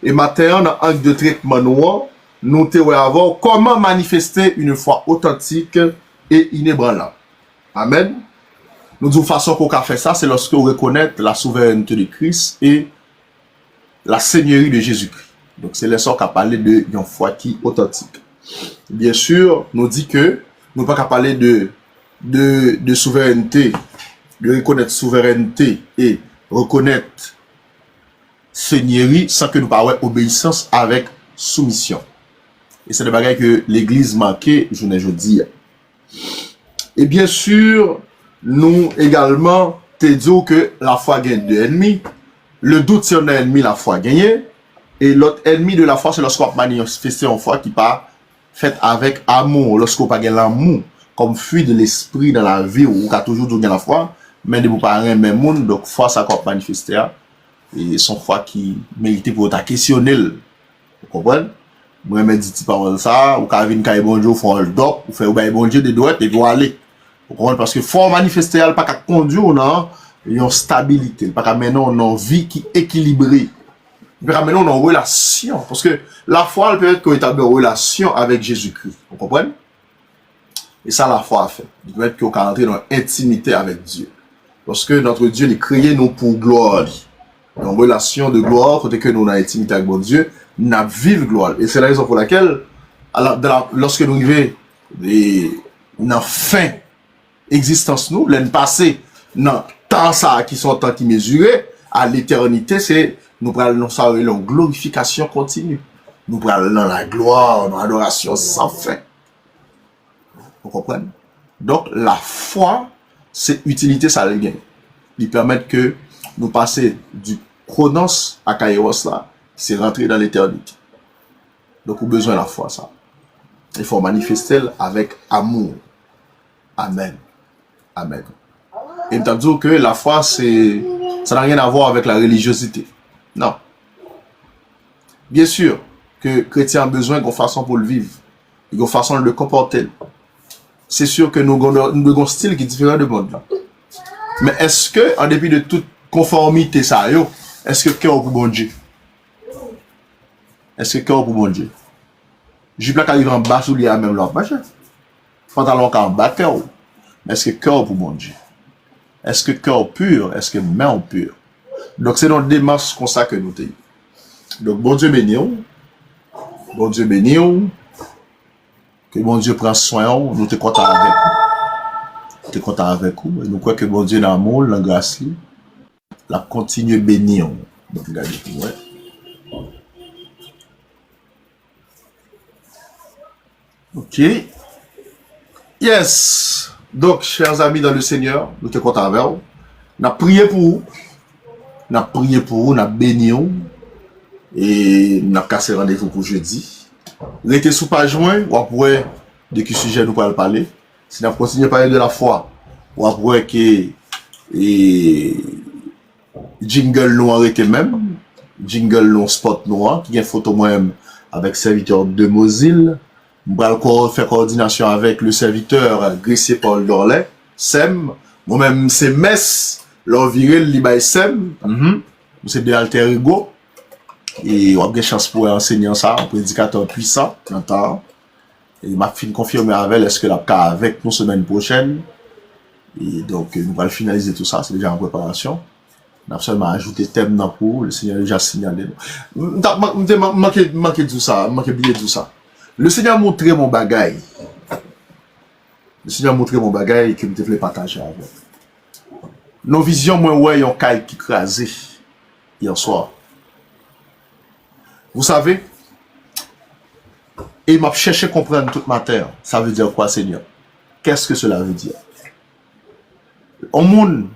Et matin, dans un de traitement nous devons avoir comment manifester une foi authentique et inébranlable. Amen. Nous disons façon qu'on a fait ça, c'est lorsque on reconnaît la souveraineté de Christ et la seigneurie de Jésus-Christ. Donc c'est là qu'on a parlé de une foi qui est authentique. Bien sûr, nous dit que nous ne pouvons pas parler de souveraineté, de reconnaître souveraineté et reconnaître seigneurie sans que nous parlions obéissance avec soumission. Et c'est le bagage que l'Église manquait, je ne dis. Et bien sûr, nous également te disons que la foi gagne deux ennemis. Le doute, c'est un ennemi, la foi gagne. Et l'autre ennemi de la foi, c'est lorsqu'on manifeste une foi qui pas faite avec amour. Lorsqu'on pas gagne l'amour, comme fruit de l'esprit dans la vie, où on a toujours donné la foi, mais de vous parler même monde, donc foi, ça qu'on manifeste. Et son foi qui mérite pour ta questionner. Vous comprenez? Moi, je me dis pas ça, ou quand vous avez bon Dieu, vous faites le doc, vous faites bon Dieu de droite et vous allez. Vous comprenez? Parce que faut manifester, il n'y a pas qu'à conduire dans une stabilité, il n'y a pas qu'à mener une vie qui est équilibrée. Il n'y a pas qu'à mener une relation. Parce que la foi, elle peut être qu'on établit une relation avec Jésus-Christ. Vous comprenez? Et ça, la foi a fait. Il peut être qu'on peut entrer dans l'intimité avec Dieu. Parce que notre Dieu, il créé nous pour gloire. Une relation de gloire, côté que nous avons intimité avec mon Dieu, nous avons vive gloire. Et c'est la raison pour laquelle, lorsque nous arrivons dans fin existence, nous, l'année passée, dans temps ça, qui sont temps qui mesurés, à l'éternité, c'est, nous prenons ça, une glorification continue. Nous prenons dans la gloire, dans l'adoration sans fin. Vous comprenez? Donc, la foi, c'est utilité, ça le gagne. Il permet que nous passer du chronos à kairos là, c'est rentrer dans l'éternité. Donc, on a besoin de la foi, ça. Il faut manifester avec amour. Amen. Amen. Et je dis que la foi, ça n'a rien à voir avec la religiosité. Non. Bien sûr que chrétien a besoin d'une façon pour le vivre, d'une façon de le comporter. C'est sûr que nous avons un style qui est différent de monde là. Mais est-ce que, en dépit de toute conformité, ça, est-ce que cœur pour bon Dieu? Est-ce que cœur pour bon Dieu? Jupe là qui arrive en bas, sous lui, même l'autre, machin. Pantalon qui en bas, cœur. Est-ce que cœur pour bon Dieu? Est-ce que cœur pur? Est-ce que main pure? Donc c'est dans le démarche comme ça que nous sommes. Donc bon Dieu béni. Bon Dieu béni. Que bon Dieu prend soin. Nous sommes contents avec vous. Nous sommes contents avec vous. Et nous croyons que bon Dieu dans l'amour, dans la grâce, la continue bénir. Donc regardez pour moi. Ok. Yes. Donc, chers amis dans le Seigneur, nous sommes contents avec vous. Nous avons prié pour vous. Nous avons prié pour vous, nous avons béni vous. Et nous avons cassé rendez-vous pour jeudi. Restez sous page joint, ou après, de quel sujet nous allons parler. Si nous continuons à parler de la foi, ou après que jingle nous arrêté même, jingle nous spot noir, qui a une photo moi-même avec serviteur de Mozilla. Je vais encore faire coordination avec le serviteur Gressier Paul Dorlet, SEM. Moi-même, c'est Metz, leur viril, li SEM. C'est de alter ego. Et on a des chances pour enseigner ça, un prédicateur puissant, j'entends. Et m'a fin confirmer avec est-ce que la cas avec nous semaine prochaine. Et donc, nous allons finaliser tout ça, c'est déjà en préparation. On a seulement ajouté thème dans pour, le Seigneur a déjà signalé. Manqué tout ça, manqué oublier tout ça. Le Seigneur a montré mon bagage. Le Seigneur a montré mon bagage que je voulais partager avec. Nos visions, moi, ouais, yon caille qui crasé hier soir. Vous savez, et m'a cherché à comprendre toute ma terre. Ça veut dire quoi, Seigneur? Qu'est-ce que cela veut dire? Au monde,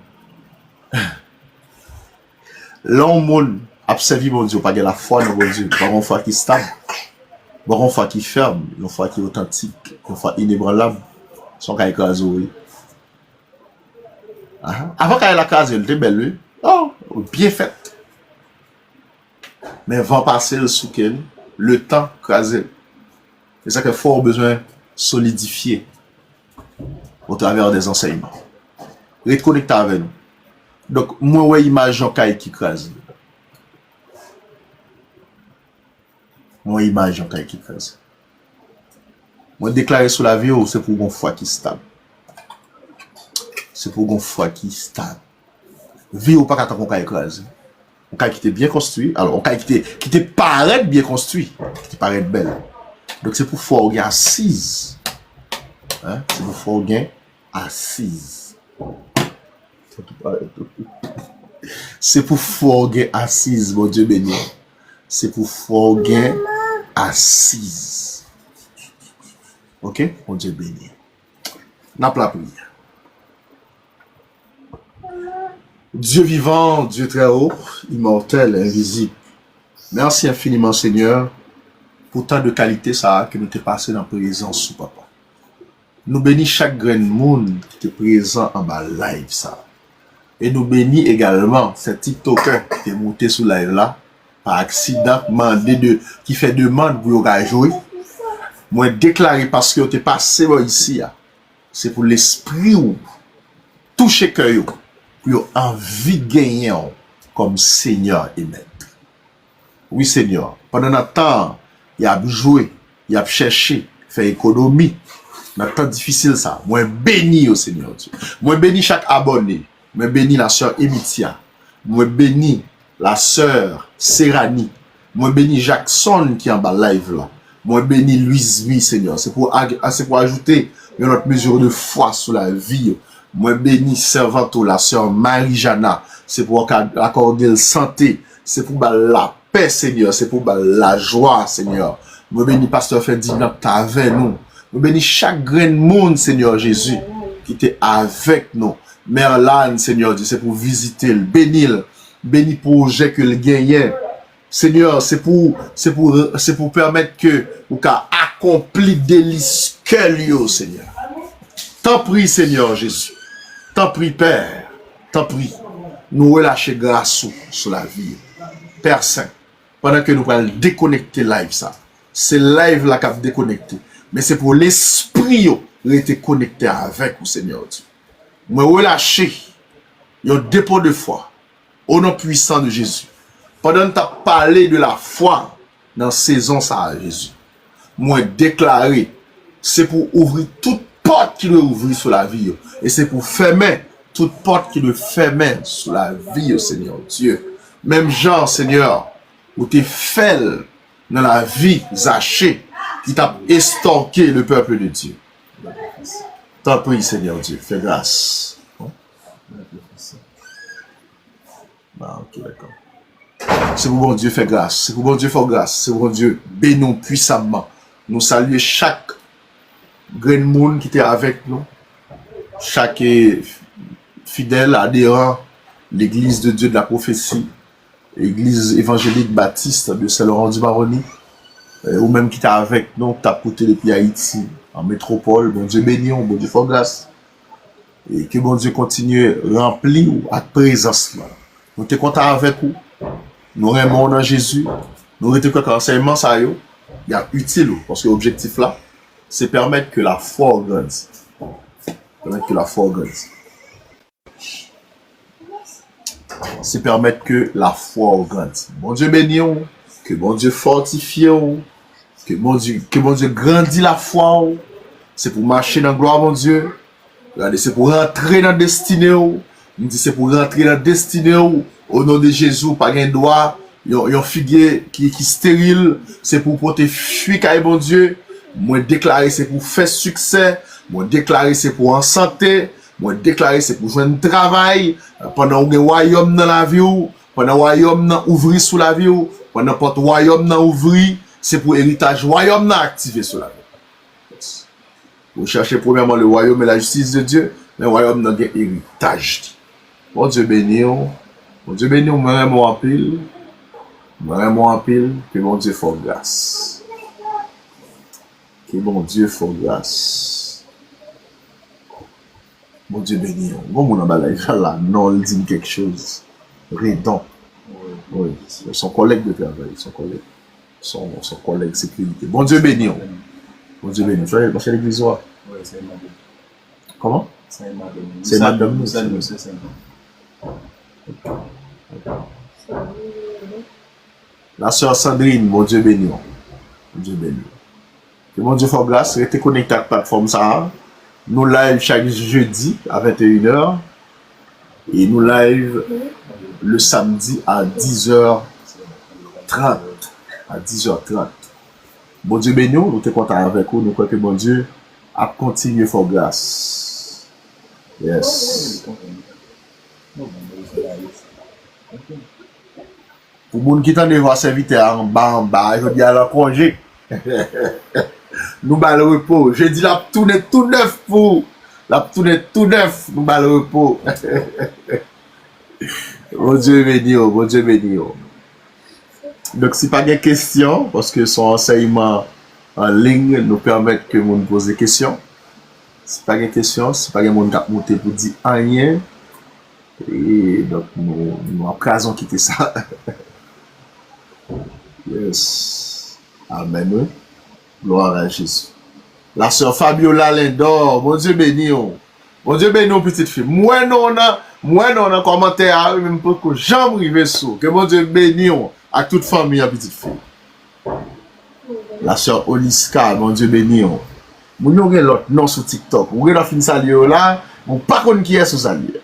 l'homme a servi mon Dieu, pas de la foi dans mon Dieu, pas une foi qui est stable, pas une foi qui est ferme, une foi qui est authentique, une foi inébranlable, son cas écrasé. Avant qu'elle a écrasé, elle était belle, oh, bien faite. Mais vent passer sous qu'elle, le temps écrasé. C'est ça qu'il faut besoin solidifier au travers des enseignements. Reconnecter avec nous. Donc, moi, ouais, image en caille qui crase. Moi, image en caille qui crase. Moi, déclarer sur la vie, c'est pour une foi qui est stable. C'est pour une foi qui est stable. Vie ou pas quand on caille crase. On caille qui était bien construit. Alors, on caille qui était paraît bien construit. Qui paraît belle. Donc, c'est pour foi gain assise. Hein? C'est pour foi gain assise. C'est pour forger assise, mon Dieu béni. C'est pour forger assise. Ok, mon Dieu béni. N'a pas la prière. Dieu vivant, Dieu très haut, immortel, invisible. Merci infiniment, Seigneur, pour tant de qualité ça que nous t'es passé dans la présence sous papa. Nous bénis chaque grain de monde qui est présent en bas live ça. Et nous bénis également ces TikTokers qui est monté sur live là par accident, qui fait demande pour jouer. Moi déclaré parce que t'es passé ici, c'est pour l'esprit ou toucher cœur pour envie de gagner comme Seigneur et Maître. Oui Seigneur, pendant notre temps, il a joué, il a cherché, fait économie. Dans temps difficile ça, moi béni au Seigneur Dieu. Moi béni chaque abonné. Moi béni la sœur Emitia. Moi béni la sœur Serani. Moi béni Jackson qui est en bas live là. Moi béni Louise Oui Seigneur. C'est pour ajouter une autre mesure de foi sur la vie. Moi béni servante la sœur Marie-Jana. C'est pour accorder la santé. C'est pour la paix Seigneur. C'est pour la joie Seigneur. Moi béni pasteur Ferdinand avec nous. Nous bénis chaque grain de monde, Seigneur Jésus, qui était avec nous. Mère Lanne, Seigneur Dieu, c'est pour visiter, le bénir, béni projet que le gagnait. Seigneur, c'est pour permettre que vous accompli délice que Seigneur. T'en prie, Seigneur Jésus. T'en prie, Père. T'en prie. Nous relâcher grâce sur la vie. Père Saint, pendant que nous allons déconnecter live ça. C'est live là qui a déconnecté. Mais c'est pour l'esprit qui été connecté avec vous, Seigneur Dieu. Moi, relâcher un dépôt de foi au nom puissant de Jésus. Pendant que tu as parlé de la foi dans la saison, ça, Jésus. Moi, déclarer, c'est pour ouvrir toute porte qui doit ouvrir sur la vie. Et c'est pour fermer toute porte qui doit fermer sur la vie, Seigneur Dieu. Même genre, Seigneur, où tu es fait dans la vie, Zaché, qui t'a estorqué le peuple de Dieu. T'en prie, Seigneur Dieu, fais grâce. Ok, d'accord. C'est pour bon Dieu, fais grâce. C'est pour bon Dieu, fais grâce. C'est pour bon Dieu, bénis-nous puissamment. Nous saluons chaque grain de monde qui était avec nous. Chaque fidèle, adhérent, l'église de Dieu de la prophétie, l'église évangélique baptiste de Saint-Laurent-du-Maroni. Ou même qui t'a avec nous, qui t'a porté depuis Haïti, en métropole. Bon Dieu béni, bon Dieu fort grâce. Et que bon Dieu continue rempli à présence là. Nous sommes contents avec vous. Nous aimons dans Jésus. Nous sommes que l'enseignement, ça y est utile. Parce que l'objectif là, c'est permettre que la foi grandisse. Permettre que la foi grandisse. C'est permettre que la foi grandisse. Bon Dieu bénisse, que bon Dieu fortifie, que bon Dieu grandit la foi. C'est pour marcher dans la gloire, mon Dieu. Regardez, c'est pour rentrer dans la destinée. Nous dit c'est pour rentrer dans la destinée. Au nom de Jésus, pas de doigt. Yon figuier qui stérile. C'est pour porter fuir, bon Dieu. Moi déclarer c'est pour faire succès. Moi déclarer c'est pour en santé. Moi déclarer c'est pour jouer un travail. Pendant que le royaume dans la vie. Pendant que le royaume ouvrir sous la vie. Pendant que le royaume ouvrir. C'est pour héritage royaume activé sur la vie. Vous cherchez premièrement le royaume et la justice de Dieu, mais le royaume n'a pas héritage. Bon Dieu béni, bon Dieu béni, vraiment en pile, que bon Dieu fasse grâce. Que bon Dieu fasse grâce. Bon Dieu béni, bon mon emballage là, non, il dit quelque chose. Redon. Oui, son collègue de travail, son collègue sécurité. Bon Dieu béni. Bon Dieu béni. Moi, c'est l'église. Oui, c'est madame. Comment? C'est madame. C'est la sœur Sandrine, bon Dieu béni. Bon Dieu béni. Que bon Dieu fasse grâce. Restez connecté à la plateforme ça. Nous live chaque jeudi à 21h. Et nous live le samedi à 10h30. À 10h30. Bon Dieu béni, nous sommes contents avec vous. Nous croyons que bon Dieu a continué à faire grâce. Yes. Pour les gens qui t'en voir serviteur en bas, je dis à leur congé. Nous bas le repos. Je dis la tourner tout neuf pour. La tourner tout neuf. Nous bas le repos. Bon Dieu béni, bon Dieu béni. Donc, si pas de questions, parce que son enseignement en ligne nous permet que nous pose des questions. Si pas de questions, si pas de monde qui monter pour dire rien. Et donc, nous avons quitter ça. Yes. Amen. Gloire à Jésus. La sœur Fabiola Lindor, mon Dieu béni. Mon Dieu béni, petite fille. Moi, non, on commentaire, même pour que j'en rive sous. Que mon Dieu béni. À toute famille, à petite fille. La sœur Oliska, mon Dieu béni. Vous n'avez l'autre nom sur TikTok. Vous avez fin saluer là. Vous ne savez pas qui est sous saluer.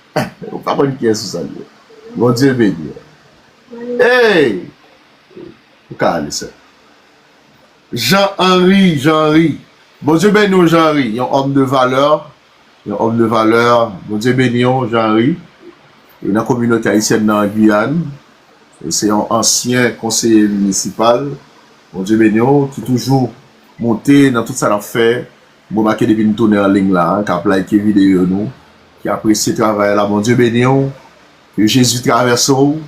Vous ne savez pas qui est sous saluer. Mon Dieu béni. Hey! Vous allez ça. Jean-Henri. Mon Dieu béni, Jean-Henri. Il y a un homme de valeur. Mon Dieu béni, Jean-Henri. Il y a une communauté haïtienne dans la Guyane. C'est un ancien conseiller municipal, mon Dieu béni, qui toujours monté dans tout ça l'a fait. Bon, bah, qui devine tourner en ligne là, qui a liké vidéo nous, qui apprécie le travail là, mon Dieu béni, que Jésus traverse, ou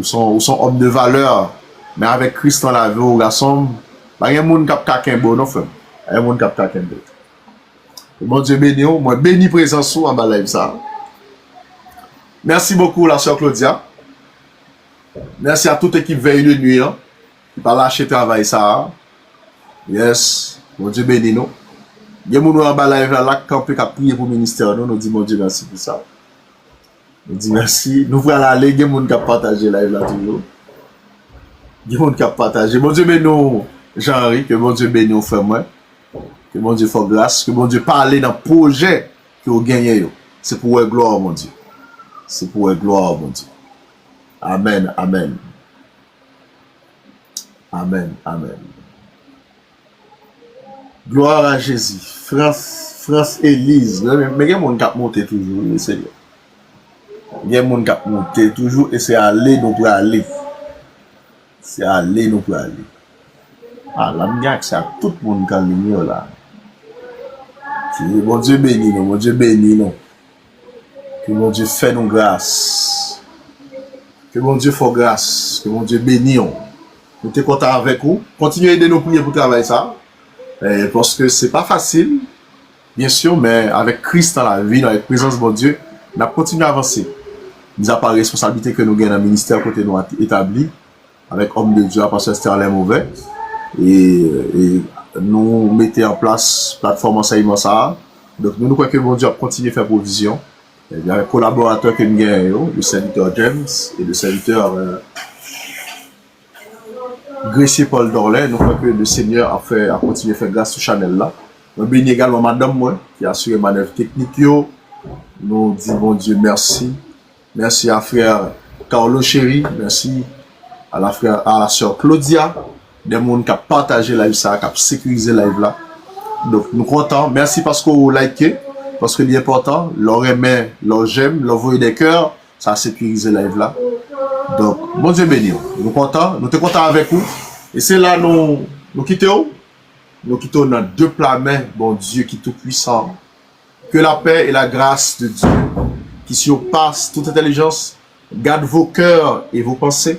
sont hommes de valeur, mais avec Christ dans la vie, au garçon, bah, il y a un monde qui a quelqu'un bon, non, frère. Il y a un monde qui a quelqu'un bon. Mon Dieu béni, moi, béni présence en bas live ça. Merci beaucoup, la sœur Claudia. Merci à toute l'équipe veille de nuit, hein, qui pas lâché travail ça. Yes, mon Dieu béni nous. Il y a des gens en bas live là qui ont prié pour le ministère, nous disons mon Dieu merci pour ça. Nous disons merci. Nous voulons aller, il y a des gens qui ont partagé live là toujours. Il y a des gens qui ont partagé. Mon Dieu béni nous, Jean-Henri, que mon Dieu béni nous frère moi. Que mon Dieu fasse grâce, que mon Dieu parle dans le projet que vous gagnez. C'est pour la gloire, mon Dieu. C'est pour la gloire, mon Dieu. Amen, amen. Amen, amen. Gloire à Jésus. France Élise. Mais il y a des gens qui ont monté toujours, le Seigneur. Il y a des gens qui ont monté toujours et c'est aller, nous pour aller. C'est aller, nous pour aller. Ah, là, c'est à tout le monde qui a ligné là. Mon Dieu béni nous, mon Dieu béni nous. Que mon Dieu fait nous grâce. Que mon Dieu fasse grâce. Que mon Dieu bénisse. Nous sommes contents avec vous. Continuez à aider nous prier pour travailler ça. Parce que ce n'est pas facile, bien sûr, mais avec Christ dans la vie, dans la présence de mon Dieu, nous continuons à avancer. Mis à part responsabilité que nous gagnons dans le ministère côté nous établi, avec homme de Dieu, pasteur Sterling Mauvais, et nous mettons en place plateforme enseignement ça. Donc nous croyons que bon Dieu a continué à faire provision. Il y a un collaborateur que nous gagnons, le serviteur James et le serviteur Grecier Paul Dorlet. Nous croyons que le Seigneur a continué à faire grâce sur Chanel là. Nous bénissons également madame moi qui a assuré manœuvre technique. Nous disons bon Dieu merci. Merci à frère Carlo Chéri, merci à la sœur Claudia, des gens qui ont partagé live ça, qui ont sécurisé live là. Donc nous contents. Merci parce que vous likez, parce que c'est important. Leur aimer, leur j'aime, leur voyer des cœurs, ça a sécurisé live là. Donc bon Dieu béni. Nous contents, nous sommes contents avec vous. Et c'est là nous quittons. Nous quittons dans deux plats mains, bon Dieu qui est tout puissant. Que la paix et la grâce de Dieu qui surpasse toute intelligence, garde vos cœurs et vos pensées.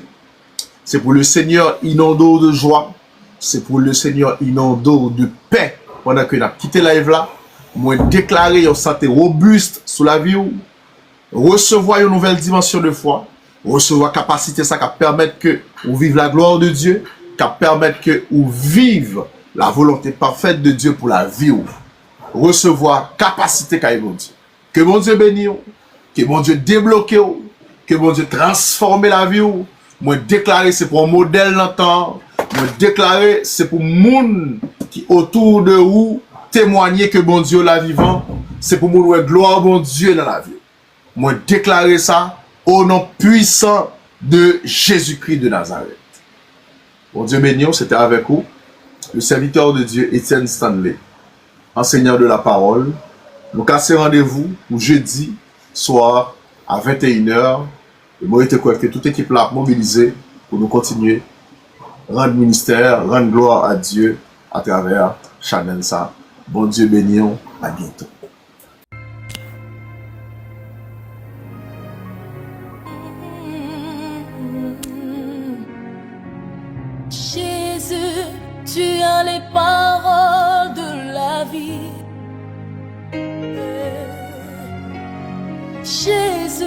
C'est pour le Seigneur inondé de joie. C'est pour le Seigneur inondé de paix. Pendant que nous avons quitté la live là, moi déclarer une santé robuste sous la vie, recevoir une nouvelle dimension de foi, recevoir capacité ça qui permet que vous vive la gloire de Dieu, qui permet que vous vive la volonté parfaite de Dieu pour la vie. Recevoir capacité qu'a bon Dieu. Que bon Dieu bénisse, que bon Dieu débloque, que bon Dieu transforme la vie. Moi déclarer c'est pour un modèle longtemps. Moi déclarer c'est pour monde qui autour de vous témoigner que bon Dieu la vivant. C'est pour moi gloire bon Dieu dans la vie. Moi déclarer ça au nom puissant de Jésus-Christ de Nazareth. Bon Dieu bénisse, c'était avec vous le serviteur de Dieu Étienne Stanley, enseignant de la parole. Nous cassons rendez-vous pour jeudi soir à 21h. Et moi, je crois que toute équipe là mobilisée pour nous continuer, rendre ministère, rendre gloire à Dieu à travers Chanel ça. Bon Dieu béni, à bientôt. Jésus, tu as les paroles de la vie. Jésus,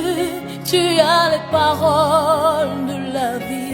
tu as les paroles de la vie.